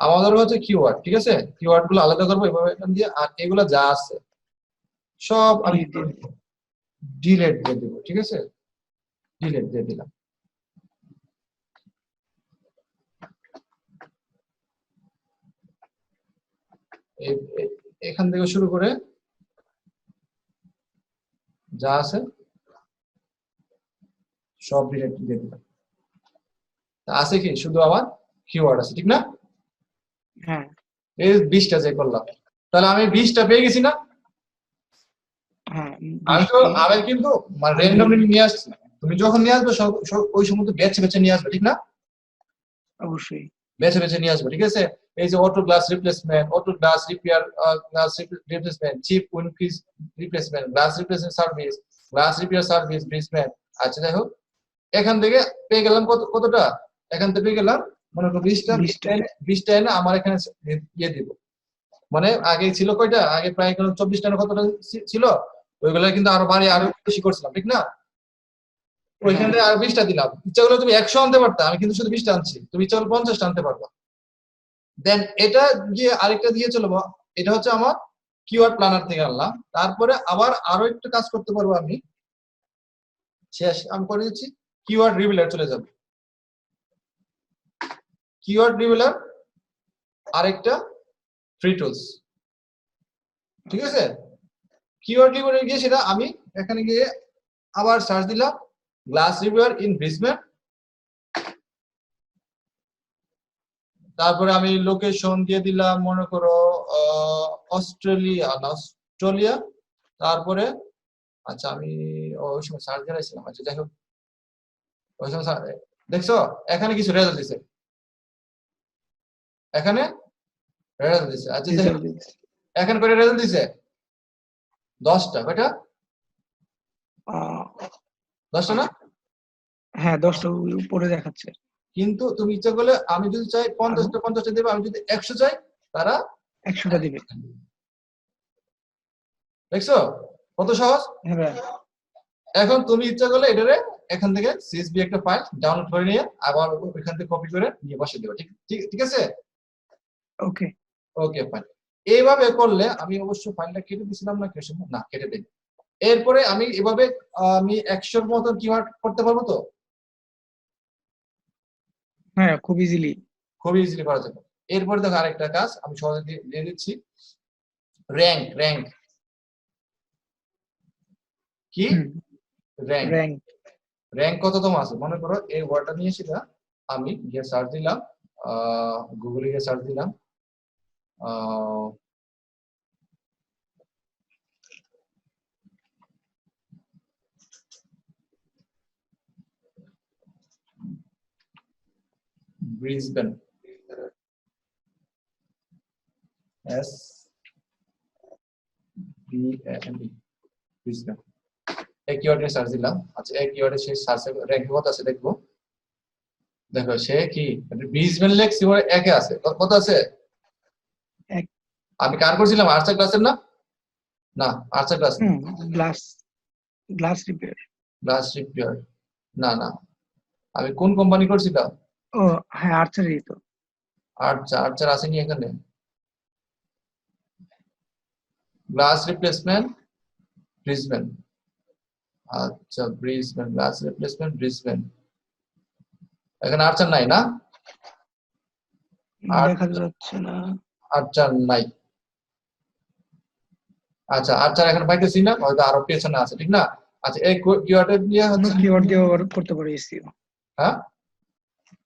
আমার দরকার হচ্ছে কিওয়ার্ড, ঠিক আছে? কিওয়ার্ড গুলো আলাদা করবো এভাবে এখান দিয়ে, আর এগুলো যা আছে সব আমি delete দিয়ে দিন। ডিলেট দিয়ে দেবো, ঠিক আছে? ডিলেট দিয়ে দিলাম। এখান থেকে শুরু করে যা আছে সব ডিলেট দিয়ে দিলাম। আছে কি শুধু আমার কিওয়ার্ড আছে, ঠিক না? হ্যাঁ এই 20টা যে করলাম, তাহলে আমি 20টা পেয়ে গেছি না? হ্যাঁ আমি কিন্তু মানে র্যান্ডমলি নিয়ে আসছি। তুমি যখন নিয়ে আসবে ওই সময় তো বেছে বেছে নিয়ে আসবে, ঠিক না? অবশ্যই। বেছে বেছে নিয়ে আসবে, ঠিক আছে? এই যে auto glass replacement, auto glass repair, glass replacement, chip wind piece replacement, glass replacement service, glass repair service, ব্রিজমেন্ট। আচ্ছা যাই হোক, এখান থেকে পেয়ে গেলাম কতটা? এখান থেকে পেয়ে গেলাম মনে করো 20টা। 20টা এনে আমার এখানে দিয়ে দিব। মানে আগে ছিল কয়টা? আগে প্রায় 24টা না কতটা ছিল, ওইগুলা কিন্তু আরো আরো বেশি করছিলাম, ঠিক না? ওইখানে আর 20টা দিলাম। ইচ্ছা করলে তুমি 100 আনতে পারতা, আমি কিন্তু শুধু 20টা আনছি। তুমি ইচ্ছা করলে 50টা আনতে পারবা। দেন এটা গিয়ে আরেকটা দিয়ে চলবো, এটা হচ্ছে আমার কিওয়ার্ড প্ল্যানার থেকে আনলাম। তারপরে আবার আরো একটা কাজ করতে পারবো আমি, শেষ আমি করে দিচ্ছি। কিওয়ার্ড রিভিলার চলে যাবে। কিওয়ার্ড রিভিলার আরেকটা ফ্রি টুলস, ঠিক আছে? কিওয়ার্ড রিভিলার গিয়ে সেটা আমি এখানে গিয়ে আবার সার্চ দিলাম গ্লাস রিভিউয়ার ইন ব্রিসবেন। তারপরে আমি লোকেশন দিয়ে দিলাম মনে করো অস্ট্রেলিয়া। তারপরে আচ্ছা আমি ওই সময় সার্চ দিয়েছিলাম। আচ্ছা যাই হোক, ওই সময় দেখছো এখানে কিছু রেজাল্ট দিছে, এখানে রেজাল্ট দিছে। আচ্ছা যাই হোক, এখানে করে রেজাল্ট দিছে 10টা। কয়টা? 10টা না? হ্যাঁ 10টা উপরে দেখাচ্ছে। কিন্তু তুমি ইচ্ছা করলে আমি যদি চাই 50টা দেবো, আমি যদি 100 চাই তারা 100টা দিবে। দেখছো কত সহজ? হ্যাঁ এখন তুমি ইচ্ছা করলে এটারে এখান থেকে সিএসভি একটা ফাইল ডাউনলোড করে নিয়ে আবার ওইখান থেকে কপি করে নিয়ে বসে দেবো, ঠিক আছে? ওকে ওকে ফাইন। এইভাবে করলে আমি অবশ্য ফাইলটা কেটে দিছিলাম না, না কেটে দিই। এরপরে আমি এভাবে আমি 100-র মতন কিওয়ার্ড করতে পারবো তো? হ্যাঁ খুব ইজিলি করা যাবে। এরপরে দেখো আরেকটা কাজ আমি সহজে দিয়ে দিচ্ছি, র্যাঙ্ক কি? র্যাঙ্ক কততম আছে মনে করো, এই ওয়ার্ডটা নিয়ে সেটা আমি গিয়ে সার্চ দিলাম, গুগলে গিয়ে সার্চ দিলাম ব্রিসবেন, SBANE ব্রিসবেন। এই কিওয়ার্ডে সার্চ দিলাম। আচ্ছা এই কিওয়ার্ডে সেই সার্চ র্যাঙ্ক কত আছে দেখবো। দেখো সে কি ব্রিসবেন লেক সিওর একে আছে, কত আছে? আমি কার করছিলাম? আর্চার ক্লাসের না? না আর্চার ক্লাস গ্লাস রিপেয়ার না আমি কোন কোম্পানি করছিলাম? ও হ্যাঁ আর্চারই তো। আর্চার আসেনি এখানে। Glass replacement Brisbane. আচ্ছা ব্রিসবেন গ্লাস রিপ্লেসমেন্ট ব্রিসবেন, এখানে আর্চার নাই না? দেখা যাচ্ছে না, আর্চার নাই। আচ্ছা আর্চার এখন পাইতেছি না, হয়তো আরো পেছনে আছে, ঠিক না? আচ্ছা এই কিওয়ার্ডে দিয়ে অন্য হচ্ছে কিওয়ার্ড দিয়ে করতে পারে এসইও। হ্যাঁ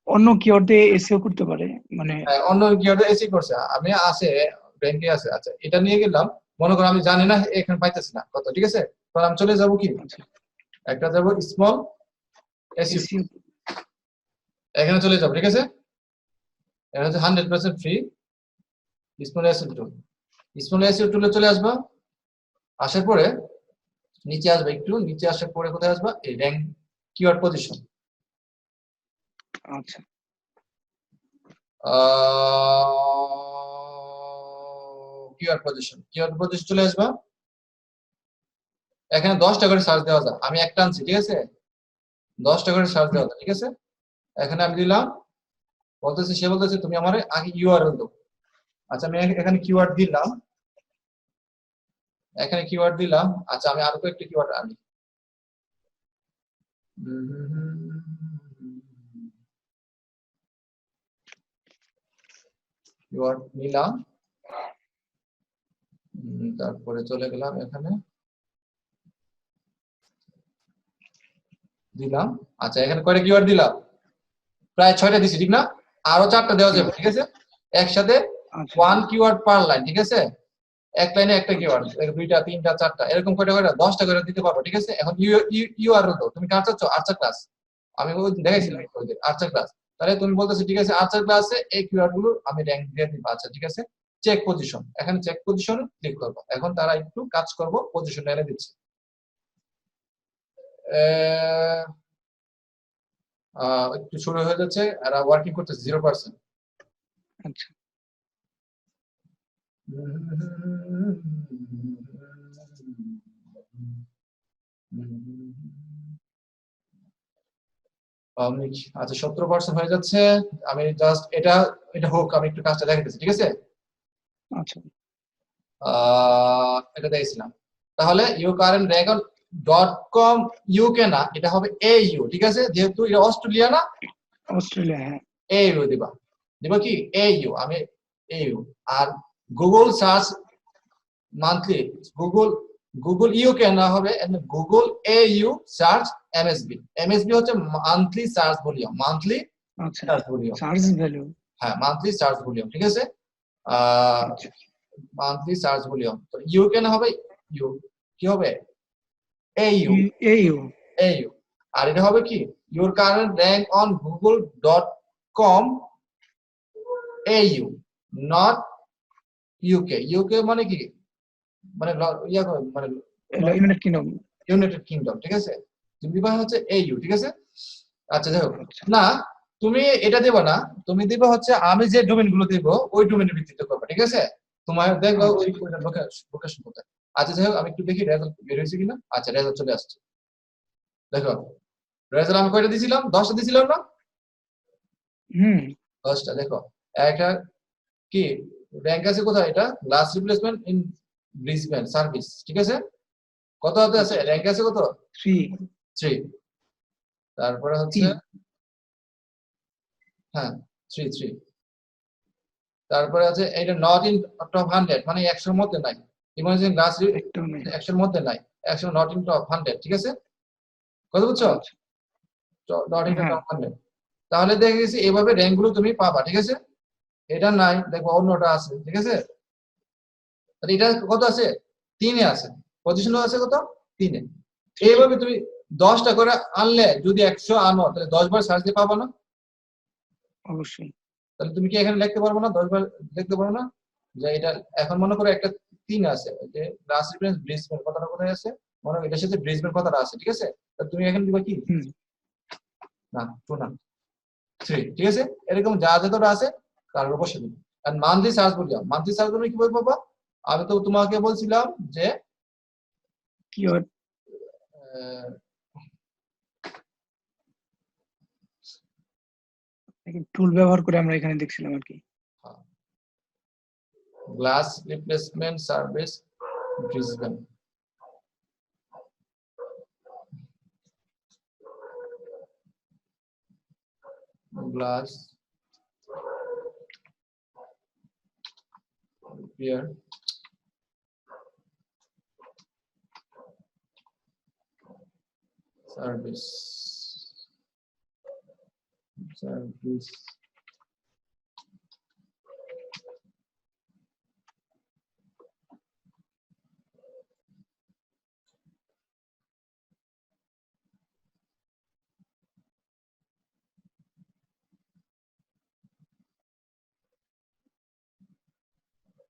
অন্য কিওয়ার্ড দিয়ে এসইও করতে পারে, মানে অন্য কিওয়ার্ডে এসি করছে আমি আছে ব্যাংকে আছে। আচ্ছা এটা নিয়ে গেলাম, মনে করো আমি জানি না এখানে পাইতেছি না কত, ঠিক আছে? তাহলে আমি চলে যাব কি একটা যাব স্মল এসইও, এখানে চলে যাব, ঠিক আছে? এটা হচ্ছে 100% ফ্রি স্মল এসইও টুল। স্মল এসইও টুলে চলে আসবা, আসার পরে নিচে আসবে, একটু নিচে আসার পরে কোথায় আসবা? এই র্যাঙ্ক কিওয়ার্ড পজিশন। আচ্ছা কিওয়ার্ড পজিশন চলে আসবা। এখানে 10টা করে সার্চ দেওয়া যায়, আমি একটা আনছি, ঠিক আছে? 10টা করে সার্চ দেওয়া যায়, ঠিক আছে? এখানে আমি দিলাম, বলতেছে সে বলতেছে তুমি আমার আগে ইউআরএল দাও। আচ্ছা আমি এখানে কিওয়ার্ড দিলাম, এখানে কিওয়ার্ড দিলাম। আচ্ছা আমি আরো কয়েকটা কিওয়ার্ড আনি। কিওয়ার্ড নিলাম, তারপরে চলে গেলাম এখানে দিলাম। আচ্ছা এখানে কয়টা কিওয়ার্ড দিলাম? প্রায় 6টা দিছি, ঠিক না? আরো 4টা দেওয়া যাবে, ঠিক আছে? একসাথে আচ্ছা 1 কিওয়ার্ড পার লাইন, ঠিক আছে? এক লাইনে একটা কিওয়ার্ড, 2টা 3টা 4টা এরকম কয়টা করে 10টা করে দিতে পারবো, ঠিক আছে? এখন ইউআরএল দাও। তুমি কার চাচ্ছ? আর্চার ক্লাস। আমি ওই দেখাইছিলাম আর্চার ক্লাস। তাহলে তুমি বলতেছো ঠিক আছে আর্চার ক্লাসে এই কিওয়ার্ড গুলো আমি র‍্যাঙ্ক দিয়ে দিব। আচ্ছা ঠিক আছে, চেক পজিশন, এখানে চেক পজিশন ক্লিক করব। এখন তারা একটু কাজ করব, পজিশনটা এনে দিচ্ছে। একটু শুরু হয়ে যাচ্ছে, এরা ওয়ার্কিং করতেছে 0%। আচ্ছা আচ্ছা 17% হয়ে যাচ্ছে। আমি জাস্ট এটা এটা হোক, আমি একটু কাজটা দেখাইতেছি, ঠিক আছে? আচ্ছা এটা দেখছিলাম। তাহলে you current dragon .com UK না, এটা হবে AU, ঠিক আছে? যেহেতু এটা অস্ট্রেলিয়া না, অস্ট্রেলিয়া, হ্যাঁ AU দিবা। দিবা কি AU, আমি AU। আর Google search monthly, Google UK না হবে, Google AU search MSB। MSB হচ্ছে মান্থলি সার্চ ভলিউম, মান্থলি আচ্ছা সার্চ ভলিউম। চার্জ ভ্যালু হ্যাঁ মান্থলি সার্চ ভলিউম, ঠিক আছে? আচ্ছা মান্থলি সার্চ ভলিউম। তো ইউকে না হবে ইউ, কি হবে AU, এইউ AU। আর এটা হবে কি your current rank on google.com AU, not UK. UK মানে কি, মানে ইয়া মানে ইউনাইটেড কিংডম। ইউনাইটেড কিংডম, ঠিক আছে? তুমি দিবা হচ্ছে AU, ঠিক আছে? আচ্ছা যাই হোক, আচ্ছা না তুমি এটা দেবা না, তুমি দিবা হচ্ছে আমি যে ডোমেইন গুলো দেব ওই ডোমেইনের ভিত্তিতে করবে, ঠিক আছে? তোমার দেখো ওই লোকেশন কোথায়। আচ্ছা যাই হোক, আমি একটু দেখি রেজাল্ট বের হয়েছে কিনা। আচ্ছা রেজাল্ট চলে আসছে, দেখো রেজাল্ট আমি কয়টা দিয়েছিলাম? 10টা দিয়েছিলাম না? হুম 10টা। দেখো একটা কি র্যাঙ্ক আছে কোথায়, এটা last replacement in Brisbane service, ঠিক আছে? কত হাতে আছে র্যাঙ্ক আছে কত? 3 3। তারপরে হচ্ছে হ্যাঁ 3। তারপরে আছে এটা নট ইন টপ 100, মানে 100 এর মধ্যে নাই। ইমার্জিং গ্লাস একটাও নেই। 100 এর মধ্যে নাই, 100 নট ইন টপ 100, ঠিক আছে? কথা বুঝছো? আচ্ছা নট ইন হ্যাঁ টপ 100। তাহলে দেখে গেছি এইভাবে র‍্যাঙ্ক গুলো তুমি পাবা, ঠিক আছে? এটা নাই, দেখো অন্যটা আছে, ঠিক আছে? তাহলে এটা কত আছে? 3 এ আছে। পজিশন আছে কত? 3 এ। এইভাবে তুমি 10টা করে আনলে, যদি 100 আনো তাহলে 10 বার সার্চ দিয়ে পাবা না? অবশ্যই। তাহলে তুমি কি এখানে লিখতে পারবো না? 10 বার লিখতে পারবো না যে এটা? এখন মনে করো একটা 3 আছে, যে লাস্ট রিফারেন্স ব্রিসবেন কথাটা কোথায় আছে? মনে করো এটার সাথে ব্রিসবেন কথাটা আছে, ঠিক আছে? তাহলে তুমি এখানে দিবা কি? হুম না 2 না 3, ঠিক আছে? এরকম যা যতটা আছে তার উপর বসে দিবে। আর মান্থলি সার্চ বললাম, মান্থলি সার্চ তুমি কিভাবে পাবা? আমি তো তোমাকে বলছিলাম যে কিওয়ার্ড টুল ব্যবহার করে আমরা এখানে দেখছিলাম আর কি। Glass replacement service Brisbane. Glass repair service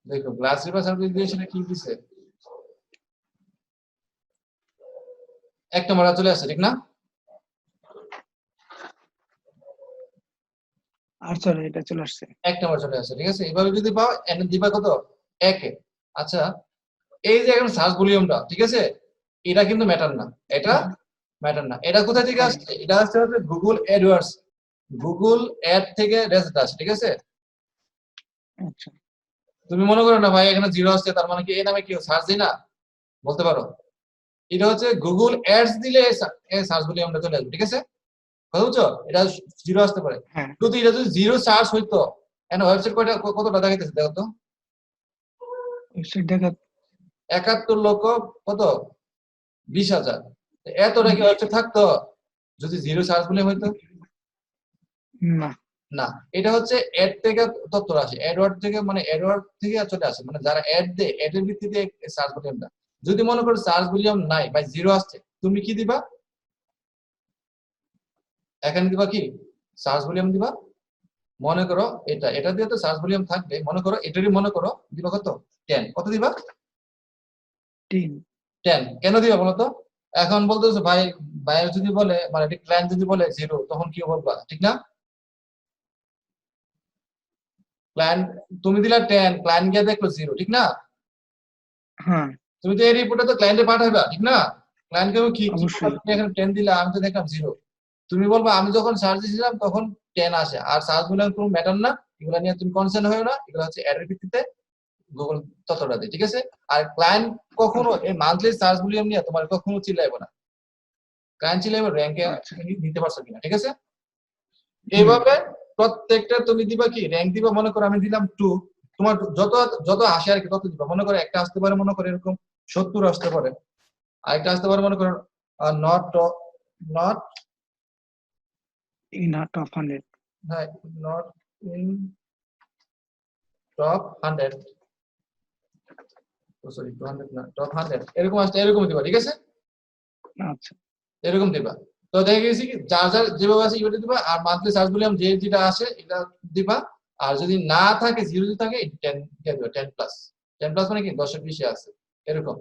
দেখো গ্লাস রিপার সার্ভিস দিয়ে সেটা কি দিছে? 1 নম্বর চলে আসছে, ঠিক না? আচ্ছা এটা চলে আসছে। 1 নম্বর চলে আসছে, ঠিক আছে? এইভাবে যদি পাও এন দিবা কত? 1 এ। আচ্ছা এই যে এখন সার্চ ভলিউমটা, ঠিক আছে? এটা কিন্তু ম্যাটার না, এটা ম্যাটার না। এটা কোথা থেকে আসছে? এটা আসছে হচ্ছে গুগল অ্যাডওয়ার্ডস গুগল অ্যাড থেকে রেজাল্ট আসে, ঠিক আছে? আচ্ছা, তুমি মনে করো না ভাই এখানে জিরো আসছে তার মানে কি এই নামে কি সার্চ দিই না, বলতে পারো। এটা হচ্ছে গুগল অ্যাডস দিলে সার্চ বলে আমরা চলে আসবো, ঠিক আছে? কথা বুঝছো? এটা জিরো আসতে পারে। হ্যাঁ, যদি এটা যদি জিরো সার্চ হইতো, এখানে ওয়েবসাইট কতটা দেখাইতেছে দেখো তো, ওয়েবসাইট দেখা 71 লক্ষ কত 20,000। এতটা কি ওয়েবসাইট থাকতো যদি জিরো সার্চ বলে হইতো? না। না, এটা হচ্ছে অ্যাড থেকে তথ্য আসে, অ্যাডওয়ার্ড থেকে, মানে অ্যাডওয়ার্ড থেকে চলে আসে, মানে যারা অ্যাড দেয় অ্যাডের ভিত্তিতে সার্চ ভলিউমটা। যদি মনে করো সার্চ ভলিউম নাই বা জিরো আসছে, তুমি কি দিবা? এখানে দিবা কি সার্চ ভলিউম দিবা। মনে করো এটা দিয়ে তো সার্চ ভলিউম থাকবে, মনে করো এটারই মনে করো দিবা কত 10, কত দিবা 10। 10। কেন দিবা বলো তো? এখন বলতেছো ভাই, ভাইয়ের যদি বলে মানে ক্লায়েন্ট যদি বলে জিরো, তখন কি বলবা, ঠিক না? ক্লায়েন্ট তুমি দিলা 10, ক্লায়েন্ট গিয়ে দেখলো জিরো, ঠিক না? হ্যাঁ, তুমি তো এই রিপোর্টটা তো ক্লায়েন্টে পাঠাইবা, ঠিক না? ক্লায়েন্টকে কি কি অবশ্যই। তুমি এখানে 10 দিলা, আমি তো দেখলাম জিরো। তুমি বলবা আমি যখন সার্চ দিয়েছিলাম তখন 10 আসে, আর সার্চ গুলো কোনো ম্যাটার না, এগুলো নিয়ে তুমি কনসার্ন হয়ো না, এগুলো হচ্ছে অ্যাডের ভিত্তিতে গুগল ততটা দেয়, ঠিক আছে? আর ক্লায়েন্ট কখনো এই মান্থলি সার্চ ভলিউম নিয়ে তোমার কখনো চিল্লাইবো না। ক্লায়েন্ট চিল্লাইবো র্যাঙ্কে আচ্ছা। নিতে পারছো কিনা, ঠিক আছে? হুম। এইভাবে প্রত্যেকটা তুমি দিবা কি র্যাঙ্ক দিবা, মনে করো আমি দিলাম 2, তোমার যত যত আসে আর কি তত দিবা। মনে করো একটা আসতে পারে, মনে করো এরকম 70 আসতে পারে, আরেকটা আসতে পারে মনে করো not not in a top 100. হ্যাঁ নট ইন টপ 100, সরি 200 না, টপ 100 এরকম আসতে, এরকম দিবা, ঠিক আছে? আচ্ছা, এরকম দিবা। তো দেখে গেছি কি যার যার যেভাবে আছে এইভাবে দিবা, আর মান্থলি সার্চ ভলিউম যে যেটা আসে এটা দিবা। আর যদি না থাকে, জিরো যদি থাকে 10 দিয়ে দিবা, 10 প্লাস। 10 প্লাস মানে কি 10 এর বেশি আছে এরকম।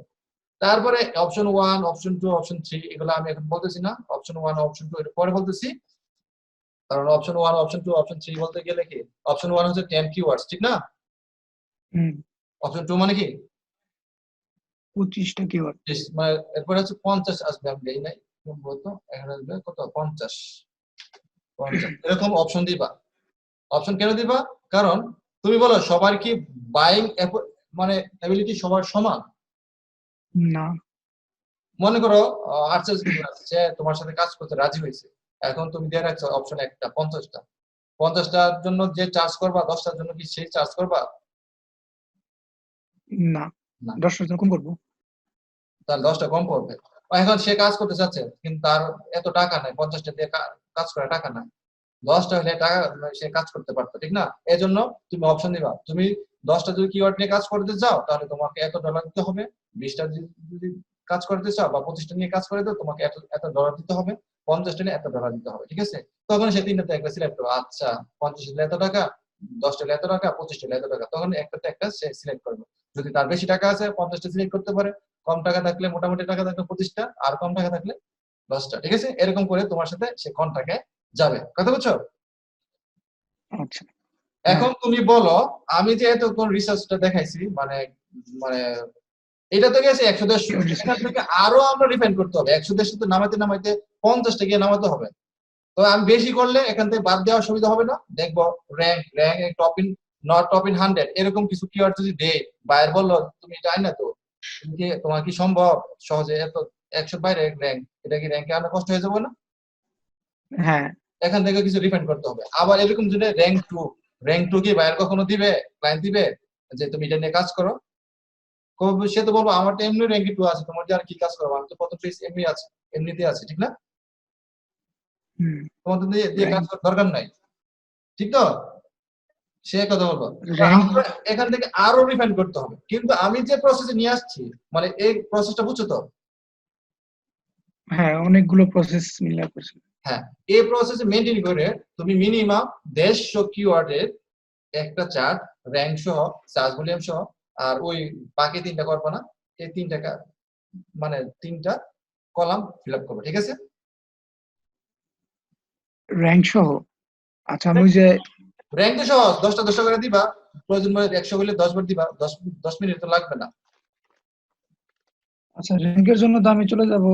তারপরে অপশন 1, অপশন 2, অপশন 3 এগুলো আমি এখন বলতেছি না। অপশন 1, অপশন 2 এর পরে বলতেছি, কারণ অপশন 1, অপশন 2, অপশন 3 বলতে গেলে কি অপশন 1 হচ্ছে 10 কিওয়ার্ডস, ঠিক না? হুম, অপশন 2 মানে কি 25টা কিওয়ার্ড। মানে এরপরে হচ্ছে 50 আসবে, আমি দেই নাই বলতো, এখানে আসবে কত 50 এরকম অপশন দিবা। অপশন কেন দিবা? কারণ তুমি বলো সবার কি বাইং মানে এবিলিটি সবার সমান? না। মনে করো আর্চার্স সে তোমার সাথে কাজ করতে রাজি হয়েছে, এখন তুমি দিয়ে রাখছো অপশন একটা 50টা, 50টার জন্য যে চার্জ করবা 10টার জন্য কি সেই চার্জ করবা? না, না, 10টার জন্য কম করবো। তার 10টা কম পড়বে। এখন সে কাজ করতে চাচ্ছে কিন্তু তার এত টাকা নাই, 50টা দিয়ে কাজ করার টাকা নাই। 10টা হলে টাকা সে কাজ করতে পারতো, ঠিক না? এই জন্য তুমি অপশন দিবা। তুমি 10টা যদি কিওয়ার্ড নিয়ে কাজ করতে চাও তাহলে তোমাকে এত ডলার দিতে হবে। 20টা যদি কাজ করতে চাও বা 25টা নিয়ে কাজ করে দাও, তোমাকে এত এত ডলার দিতে হবে। 50টা নিয়ে এত ডলার দিতে হবে, ঠিক আছে? তখন সে তিনটাতে একটা সিলেক্ট করবে, আচ্ছা 50 হলে এত টাকা, 10টা হলে এত টাকা, 25টা হলে এত টাকা, তখন একটাতে একটা সে সিলেক্ট করবে। যদি তার বেশি টাকা আছে 50টা সিলেক্ট করতে পারে, কম টাকা থাকলে, মোটামুটি টাকা থাকলে 25টা, আর কম টাকা থাকলে 10টা, ঠিক আছে? এরকম করে তোমার সাথে সে কন্ট্রাক্টে যাবে, কথা বুঝছো? আচ্ছা। হ্যাঁ, এখন তুমি বলো, আমি যে এতক্ষণ রিসার্চটা দেখাইছি, মানে মানে এটা তো গেছে 100-150, keyword এখান research। থেকে আরো আমরা ডিফাইন করতে হবে। 100-150 তো নামাইতে নামাইতে 50টা গিয়ে নামাতে হবে। তো আমি বেশি করলে এখান থেকে বাদ দেওয়ার সুবিধা হবে না। দেখবো rank top in, not top in 100 এরকম কিছু কিওয়ার্ড যদি দেয়, বায়ার বললো তুমি এটা আইন না, তো তুমি কি, তোমার কি সম্ভব সহজে এত 100 বাইরে র্যাঙ্ক, এটা কি র্যাঙ্কে আনা কষ্ট হয়ে যাবে না? হ্যাঁ, এখান থেকে কিছু ডিফাইন করতে হবে। আবার এরকম যদি র্যাঙ্ক টু কি বায়ার কখনো দিবে, ক্লায়েন্ট দিবে যে তুমি এটা নিয়ে কাজ করো? সে তো বলবো আমার তো এমনি র্যাঙ্ক 2 আছে, তোমার দিয়ে আর কি কাজ করবো, আমি তো প্রথম পেজ এমনি আছে, এমনিতে আছে, ঠিক না? হুম। তোমার তো দিয়ে দিয়ে কাজ করার দরকার নাই, ঠিক তো? সে কথা বলবো। তো র্যাঙ্ক। আমরা এখান থেকে আরো রিফাইন করতে হবে, কিন্তু আমি যে প্রসেসে নিয়ে আসছি, মানে এই প্রসেসটা বুঝছো তো? হ্যাঁ, অনেকগুলো প্রসেস মিলা করছে। হ্যাঁ, এই প্রসেসে মেনটেন করে তুমি মিনিমাম 150 কিওয়ার্ডের একটা চার্ট, র্যাঙ্ক সহ, সার্চ ভলিউম সহ, আর ওই বাকি 3টা করবো না, এই 3টা মানে 3টা কলাম ফিল আপ করবো, ঠিক আছে? র্যাঙ্ক সহ। আচ্ছা, আমি ওই যে র্যাঙ্ক তো সহজ, 10টা 10টা করে দিবা, প্রয়োজন মনে 100 হলে 10 বার দিবা, 10 মিনিট তো লাগবে না। আচ্ছা, র্যাঙ্কের জন্য তো আমি চলে যাব।